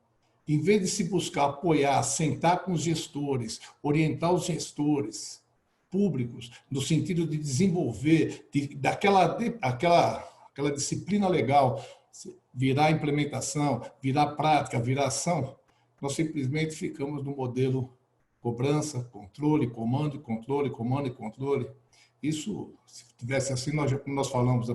Em vez de se buscar apoiar, sentar com os gestores, orientar os gestores públicos, no sentido de desenvolver, aquela disciplina legal, virar implementação, virar prática, virar ação, nós simplesmente ficamos no modelo cobrança, controle, comando, controle, comando e controle. Isso, se tivesse assim, como nós falamos,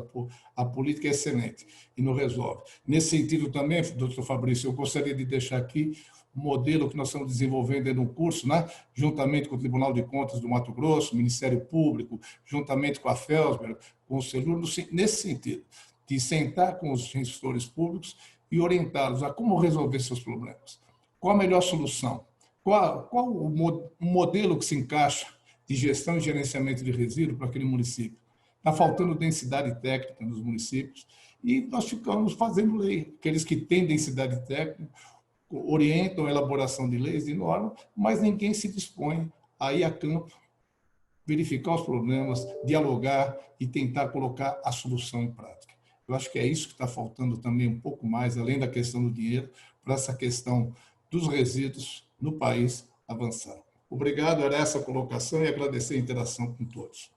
a política é excelente e não resolve. Nesse sentido também, doutor Fabrício, eu gostaria de deixar aqui o modelo que nós estamos desenvolvendo em um curso, né? Juntamente com o Tribunal de Contas do Mato Grosso, o Ministério Público, juntamente com a Felsberg, com o Celur, nesse sentido, de sentar com os gestores públicos e orientá-los a como resolver seus problemas. Qual a melhor solução? Qual o modelo que se encaixa de gestão e gerenciamento de resíduos para aquele município? Está faltando densidade técnica nos municípios e nós ficamos fazendo lei. Aqueles que têm densidade técnica orientam a elaboração de leis e normas, mas ninguém se dispõe a ir a campo, verificar os problemas, dialogar e tentar colocar a solução em prática. Eu acho que é isso que está faltando também um pouco mais, além da questão do dinheiro, para essa questão dos resíduos no país avançar. Obrigado, era essa a colocação e agradecer a interação com todos.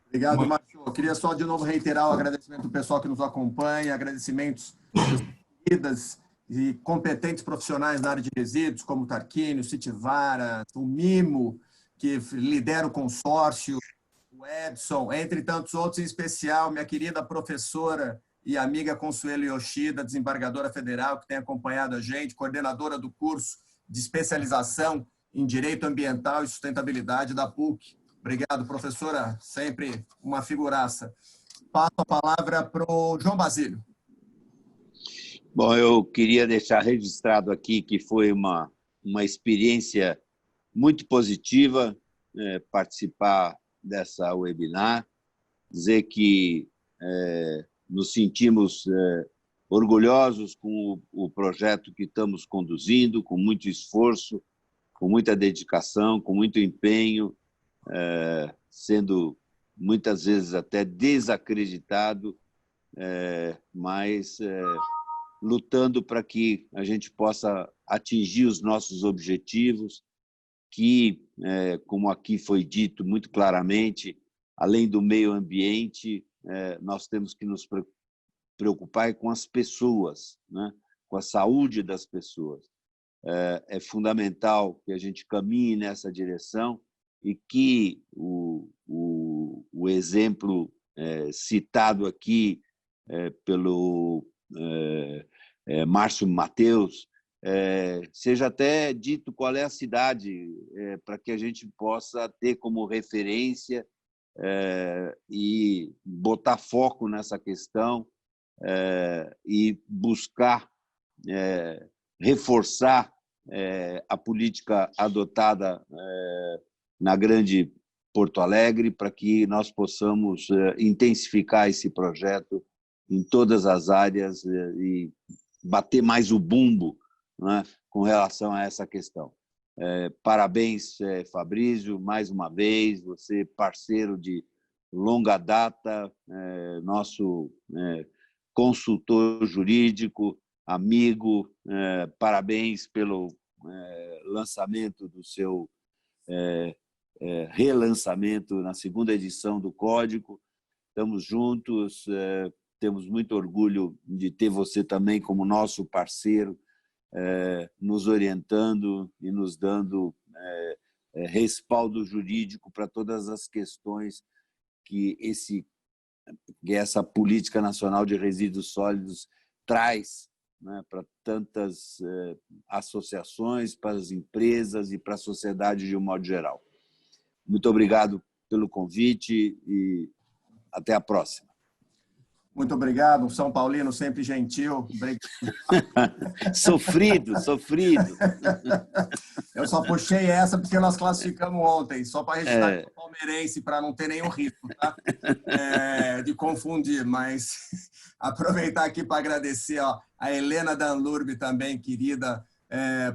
Obrigado, Márcio. Eu queria só de novo reiterar o agradecimento do pessoal que nos acompanha, agradecimentos queridas e competentes profissionais na área de resíduos, como o Tarquínio, o Citivara, o Mimo, que lidera o consórcio, o Edson, entre tantos outros, em especial minha querida professora e amiga Consuelo Yoshida, desembargadora federal, que tem acompanhado a gente, coordenadora do curso de especialização em Direito Ambiental e Sustentabilidade da PUC. Obrigado, professora, sempre uma figuraça. Passo a palavra para o João Basílio. Bom, eu queria deixar registrado aqui que foi uma experiência muito positiva participar dessa webinar, dizer que nos sentimos orgulhosos com o projeto que estamos conduzindo, com muito esforço, com muita dedicação, com muito empenho, sendo muitas vezes até desacreditado, mas lutando para que a gente possa atingir os nossos objetivos, que, como aqui foi dito muito claramente, além do meio ambiente, nós temos que nos preocupar com as pessoas, né? Com a saúde das pessoas. É fundamental que a gente caminhe nessa direção e que o exemplo citado aqui pelo Márcio Mateus seja até dito qual é a cidade, para que a gente possa ter como referência e botar foco nessa questão e buscar reforçar a política adotada na grande Porto Alegre, para que nós possamos intensificar esse projeto em todas as áreas e bater mais o bumbo, né, com relação a essa questão. Parabéns, Fabrício, mais uma vez, você parceiro de longa data, nosso consultor jurídico, amigo, parabéns pelo lançamento do seu relançamento na segunda edição do Código. Estamos juntos, temos muito orgulho de ter você também como nosso parceiro, nos orientando e nos dando respaldo jurídico para todas as questões que essa política nacional de resíduos sólidos traz, né, para tantas associações, para as empresas e para a sociedade de um modo geral. Muito obrigado pelo convite e até a próxima. Muito obrigado, São Paulino, sempre gentil. Sofrido. Eu só puxei essa porque nós classificamos ontem, só para registrar que sou palmeirense, para não ter nenhum risco, tá? De confundir, mas aproveitar aqui para agradecer a Helena Danlurbe também, querida,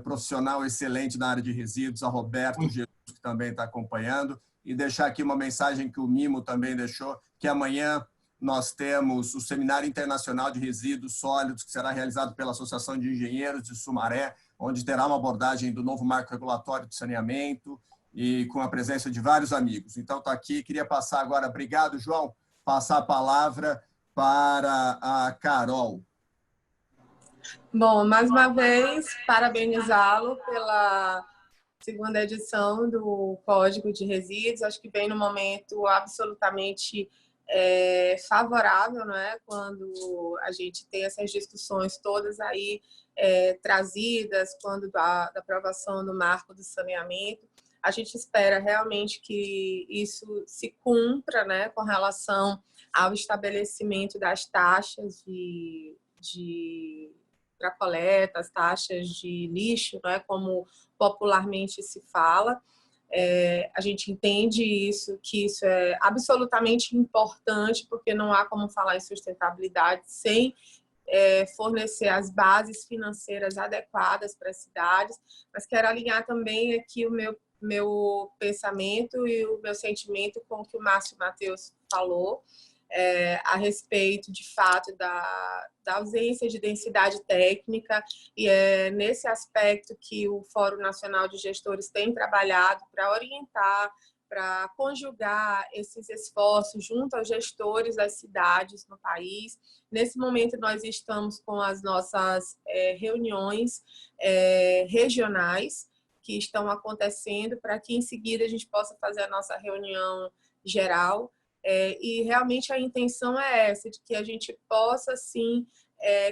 profissional excelente na área de resíduos, a Roberto Jesus, que também está acompanhando, e deixar aqui uma mensagem que o Mimo também deixou, que amanhã nós temos o Seminário Internacional de Resíduos Sólidos, que será realizado pela Associação de Engenheiros de Sumaré, onde terá uma abordagem do novo marco regulatório de saneamento e com a presença de vários amigos. Então, está aqui. Queria passar agora, obrigado, João, passar a palavra para a Carol. Bom, mais uma vez, parabenizá-lo segunda edição do Código de Resíduos. Acho que vem no momento absolutamente favorável, não é? Quando a gente tem essas discussões todas aí trazidas, quando da aprovação do marco do saneamento. A gente espera realmente que isso se cumpra, né, com relação ao estabelecimento das taxas para coleta, as taxas de lixo, né, como popularmente se fala. A gente entende isso, que isso é absolutamente importante, porque não há como falar em sustentabilidade sem fornecer as bases financeiras adequadas para as cidades, mas quero alinhar também aqui o meu pensamento e o meu sentimento com o que o Márcio Matheus falou, a respeito, de fato, da ausência de densidade técnica, e é nesse aspecto que o Fórum Nacional de Gestores tem trabalhado para orientar, para conjugar esses esforços junto aos gestores das cidades no país. Nesse momento, nós estamos com as nossas reuniões regionais, que estão acontecendo, para que em seguida a gente possa fazer a nossa reunião geral. E realmente a intenção é essa, de que a gente possa, sim,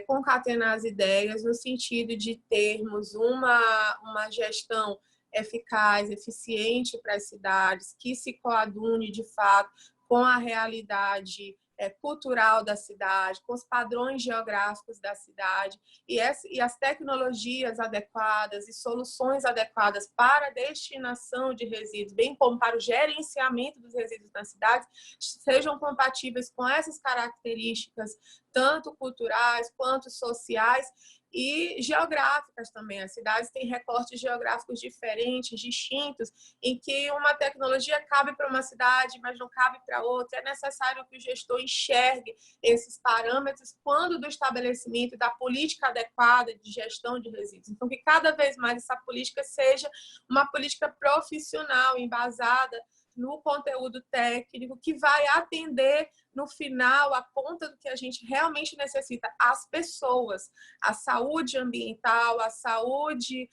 concatenar as ideias no sentido de termos uma gestão eficaz, eficiente para as cidades, que se coadune, de fato, com a realidade cultural da cidade, com os padrões geográficos da cidade, e as tecnologias adequadas e soluções adequadas para a destinação de resíduos, bem como para o gerenciamento dos resíduos nas cidades, sejam compatíveis com essas características, tanto culturais quanto sociais e geográficas também. As cidades têm recortes geográficos diferentes, distintos, em que uma tecnologia cabe para uma cidade, mas não cabe para outra. É necessário que o gestor enxergue esses parâmetros quando do estabelecimento da política adequada de gestão de resíduos. Então, que cada vez mais essa política seja uma política profissional, embasada no conteúdo técnico, que vai atender, no final, a conta do que a gente realmente necessita, as pessoas, a saúde ambiental, a saúde,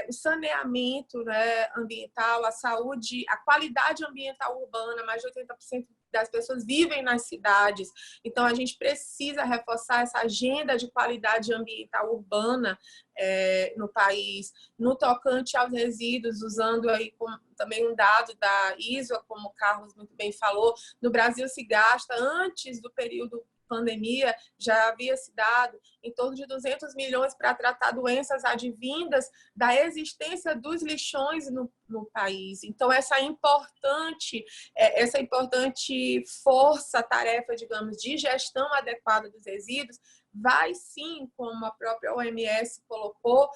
o saneamento, né, ambiental, a saúde, a qualidade ambiental urbana. Mais de 80% das pessoas vivem nas cidades, então a gente precisa reforçar essa agenda de qualidade ambiental urbana no país. No tocante aos resíduos, usando aí também um dado da ISOA, como o Carlos muito bem falou, no Brasil se gasta, antes do período pandemia, já havia se dado em torno de 200 milhões para tratar doenças advindas da existência dos lixões no país. Então, essa importante força-tarefa, digamos, de gestão adequada dos resíduos vai, sim, como a própria OMS colocou,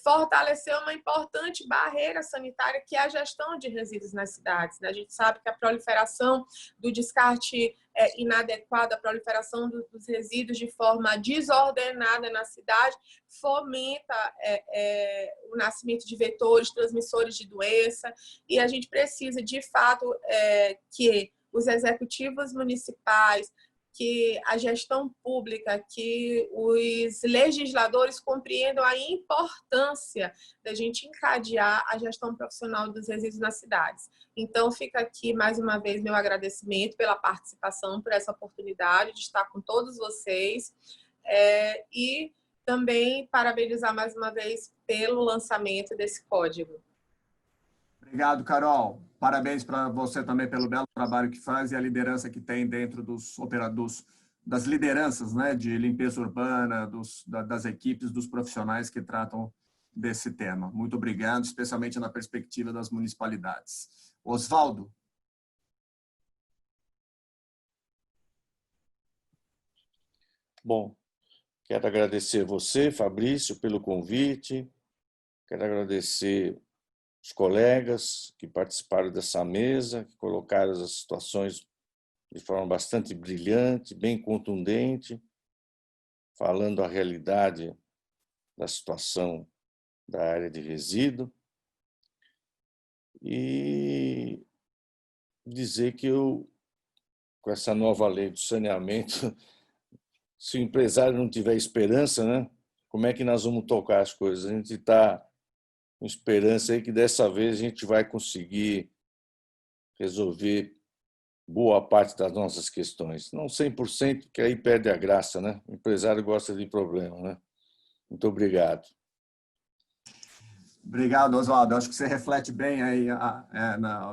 fortalecer uma importante barreira sanitária, que é a gestão de resíduos nas cidades. A gente sabe que a proliferação do descarte inadequado, a proliferação dos resíduos de forma desordenada na cidade fomenta o nascimento de vetores, transmissores de doença, e a gente precisa, de fato, que os executivos municipais, que a gestão pública, que os legisladores compreendam a importância da gente encadear a gestão profissional dos resíduos nas cidades. Então, fica aqui, mais uma vez, meu agradecimento pela participação, por essa oportunidade de estar com todos vocês, e também parabenizar mais uma vez pelo lançamento desse código. Obrigado, Carol. Parabéns para você também pelo belo trabalho que faz e a liderança que tem dentro das lideranças, né, de limpeza urbana, das equipes, dos profissionais que tratam desse tema. Muito obrigado, especialmente na perspectiva das municipalidades. Osvaldo. Bom, quero agradecer você, Fabrício, pelo convite. Quero agradecer os colegas que participaram dessa mesa, que colocaram as situações de forma bastante brilhante, bem contundente, falando a realidade da situação da área de resíduo. E dizer que com essa nova lei do saneamento, se o empresário não tiver esperança, né, como é que nós vamos tocar as coisas? A gente está com esperança aí que dessa vez a gente vai conseguir resolver boa parte das nossas questões. Não 100%, porque aí perde a graça, né? O empresário gosta de problema, né? Muito obrigado. Obrigado, Oswaldo. Acho que você reflete bem aí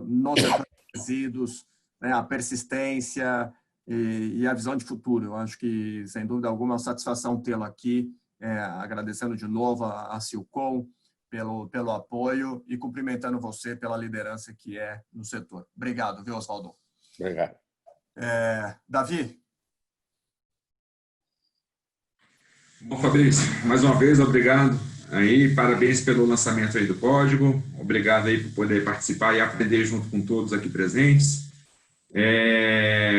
no setor de resíduos, né, a persistência e a visão de futuro. Eu acho que, sem dúvida alguma, é uma satisfação tê-lo aqui, agradecendo de novo a Silcom pelo apoio e cumprimentando você pela liderança que é no setor. Obrigado, viu, Oswaldo? Obrigado. Davi? Bom, Fabrício, mais uma vez, obrigado. Aí, parabéns pelo lançamento aí do código. Obrigado aí por poder participar e aprender junto com todos aqui presentes.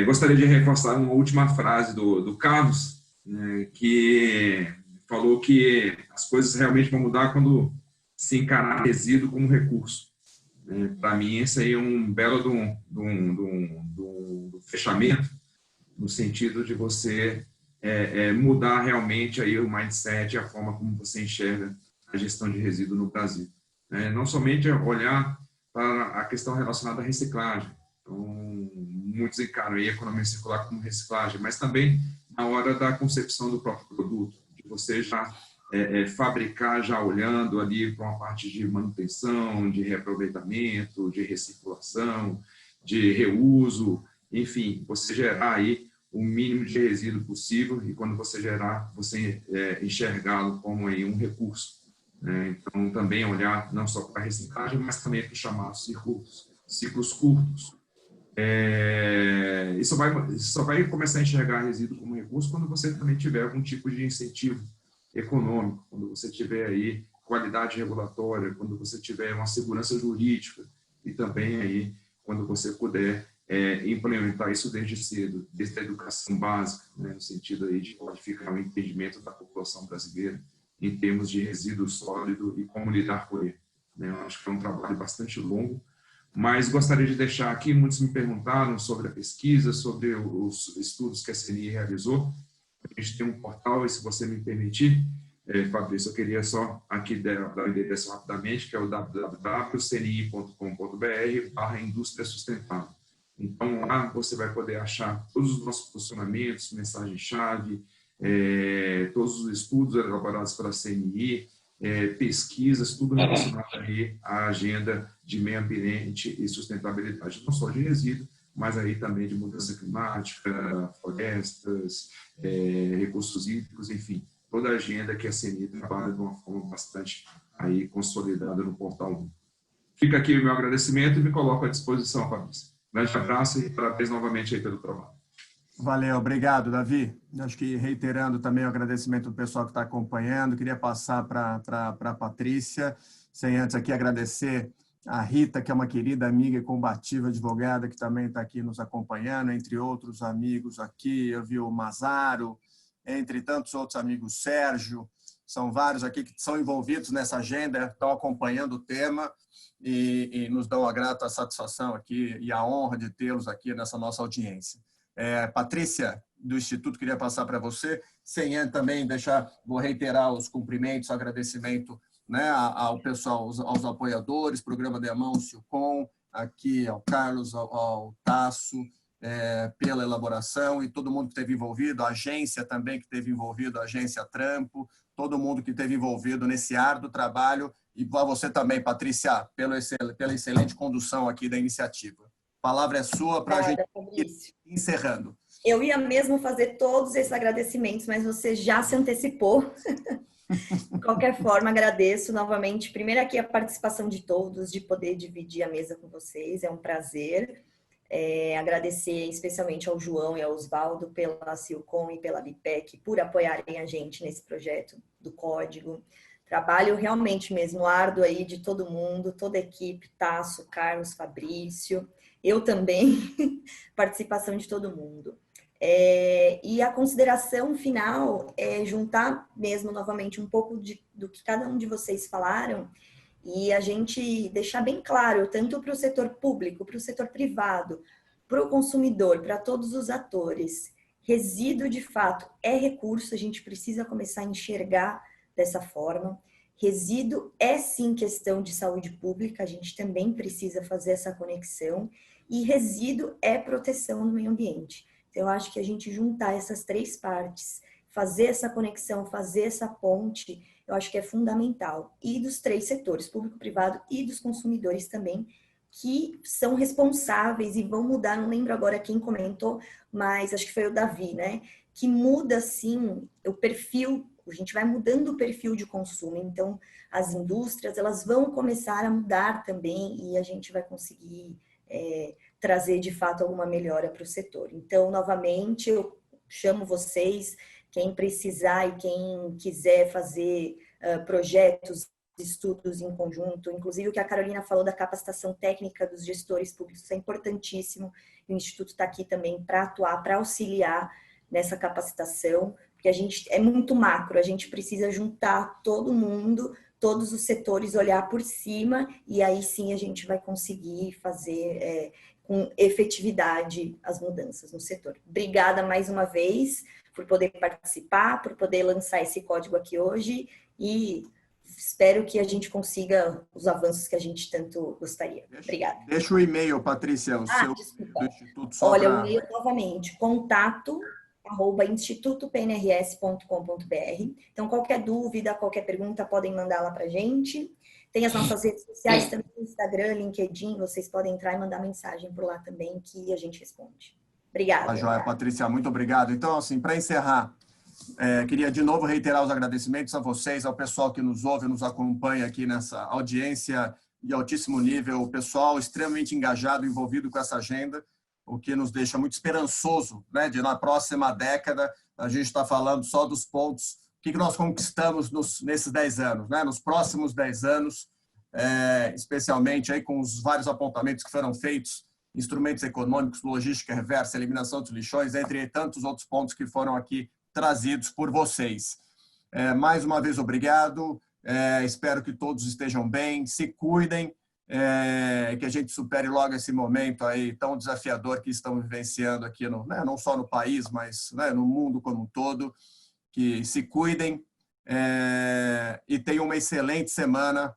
Gostaria de reforçar uma última frase do Carlos, né, que falou que as coisas realmente vão mudar quando se encarar resíduo como recurso. Para mim, esse aí é um belo do fechamento, no sentido de você mudar realmente aí o mindset, a forma como você enxerga a gestão de resíduo no Brasil. Não somente olhar para a questão relacionada à reciclagem. Então, muitos encaram a economia circular como reciclagem, mas também na hora da concepção do próprio produto, de você já fabricar já olhando ali para uma parte de manutenção, de reaproveitamento, de recirculação, de reuso, enfim, você gerar aí o mínimo de resíduo possível e quando você gerar, você enxergá-lo como aí um recurso. Então, também olhar não só para a reciclagem, mas também para os chamados ciclos curtos. Isso só vai começar a enxergar resíduo como recurso quando você também tiver algum tipo de incentivo econômico, quando você tiver aí qualidade regulatória, quando você tiver uma segurança jurídica e também aí quando você puder implementar isso desde cedo, desde a educação básica, né, no sentido aí de qualificar o entendimento da população brasileira em termos de resíduo sólido e como lidar com ele. Né? Eu acho que é um trabalho bastante longo, mas gostaria de deixar aqui, muitos me perguntaram sobre a pesquisa, sobre os estudos que a CNI realizou. A gente tem um portal, e se você me permitir, Fabrício, eu queria só aqui dar o endereço rapidamente, que é o www.cni.com.br/indústria sustentável. Então, lá você vai poder achar todos os nossos posicionamentos, mensagem-chave, todos os estudos elaborados pela CNI, pesquisas, tudo relacionado aí à agenda de meio ambiente e sustentabilidade, não só de resíduo, mas aí também de mudança climática, florestas, recursos hídricos, enfim, toda a agenda que a CNI trabalha de uma forma bastante aí consolidada no portal 1. Fica aqui o meu agradecimento e me coloco à disposição, Fabrício. Grande abraço e parabéns novamente aí pelo trabalho. Valeu, obrigado, Davi. Acho que reiterando também o agradecimento do pessoal que está acompanhando, queria passar para a Patrícia, sem antes aqui agradecer a Rita, que é uma querida amiga e combativa advogada, que também está aqui nos acompanhando, entre outros amigos aqui, eu vi o Mazaro, entre tantos outros amigos, Sérgio, são vários aqui que são envolvidos nessa agenda, estão acompanhando o tema e nos dão a grata satisfação aqui e a honra de tê-los aqui nessa nossa audiência. Patrícia, do Instituto, queria passar para você, sem antes também vou reiterar os cumprimentos, agradecimento, né, ao pessoal, aos apoiadores, Programa de Mão, Silcom, aqui ao Carlos, ao Tasso, pela elaboração e todo mundo que esteve envolvido, a agência também que esteve envolvido, a agência Trampo, todo mundo que esteve envolvido nesse árduo trabalho e a você também, Patrícia, pela excelente condução aqui da iniciativa. A palavra é sua para a gente ir encerrando. Eu ia mesmo fazer todos esses agradecimentos, mas você já se antecipou. De qualquer forma, agradeço novamente, primeiro aqui a participação de todos, de poder dividir a mesa com vocês, é um prazer. Agradecer especialmente ao João e ao Oswaldo pela Silcom e pela BIPEC por apoiarem a gente nesse projeto do código. Trabalho realmente mesmo árduo aí de todo mundo, toda a equipe, Tasso, Carlos, Fabrício, eu também, participação de todo mundo. E a consideração final é juntar mesmo novamente um pouco do que cada um de vocês falaram e a gente deixar bem claro, tanto para o setor público, para o setor privado, para o consumidor, para todos os atores. Resíduo, de fato, é recurso, a gente precisa começar a enxergar dessa forma. resíduo é sim questão de saúde pública, a gente também precisa fazer essa conexão, e resíduo é proteção do meio ambiente. Então, eu acho que a gente juntar essas três partes, fazer essa conexão, fazer essa ponte, eu acho que é fundamental. E dos três setores, público, privado e dos consumidores também, que são responsáveis e vão mudar, não lembro agora quem comentou, mas acho que foi o Davi, né? Que muda, sim, o perfil, a gente vai mudando o perfil de consumo. Então, as indústrias, elas vão começar a mudar também e a gente vai conseguir trazer, de fato, alguma melhora para o setor. Então, novamente, eu chamo vocês, quem precisar e quem quiser fazer projetos, estudos em conjunto, inclusive o que a Carolina falou da capacitação técnica dos gestores públicos é importantíssimo, e o Instituto está aqui também para atuar, para auxiliar nessa capacitação, porque a gente é muito macro, a gente precisa juntar todo mundo, todos os setores, olhar por cima, e aí sim a gente vai conseguir fazer com efetividade as mudanças no setor. Obrigada mais uma vez por poder participar, por poder lançar esse código aqui hoje, e espero que a gente consiga os avanços que a gente tanto gostaria. Obrigada. Deixa o e-mail, Patrícia, seu desculpa. do Instituto. Só olha, o e-mail novamente, contato@institutopnrs.com.br. Então, qualquer dúvida, qualquer pergunta, podem mandar lá para a gente. Tem as nossas redes sociais também, Instagram, LinkedIn, vocês podem entrar e mandar mensagem por lá também, que a gente responde. Obrigada. Tá joia, Patrícia, muito obrigado. Então, assim, para encerrar, queria de novo reiterar os agradecimentos a vocês, ao pessoal que nos ouve, nos acompanha aqui nessa audiência de altíssimo nível, o pessoal extremamente engajado, envolvido com essa agenda, o que nos deixa muito esperançoso, né, de na próxima década a gente está falando só dos pontos, o que nós conquistamos nesses 10 anos, né, nos próximos 10 anos, especialmente aí com os vários apontamentos que foram feitos, instrumentos econômicos, logística reversa, eliminação dos lixões, entre tantos outros pontos que foram aqui trazidos por vocês. Mais uma vez, obrigado. Espero que todos estejam bem, se cuidem, que a gente supere logo esse momento aí tão desafiador que estamos vivenciando aqui, não só no país, mas no mundo como um todo. Que se cuidem e tenham uma excelente semana.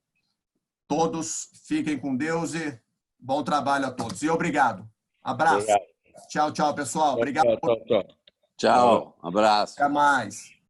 Todos fiquem com Deus e bom trabalho a todos. E obrigado. Abraço. Obrigado. Tchau, tchau, pessoal. Obrigado. Tchau, abraço. Até mais.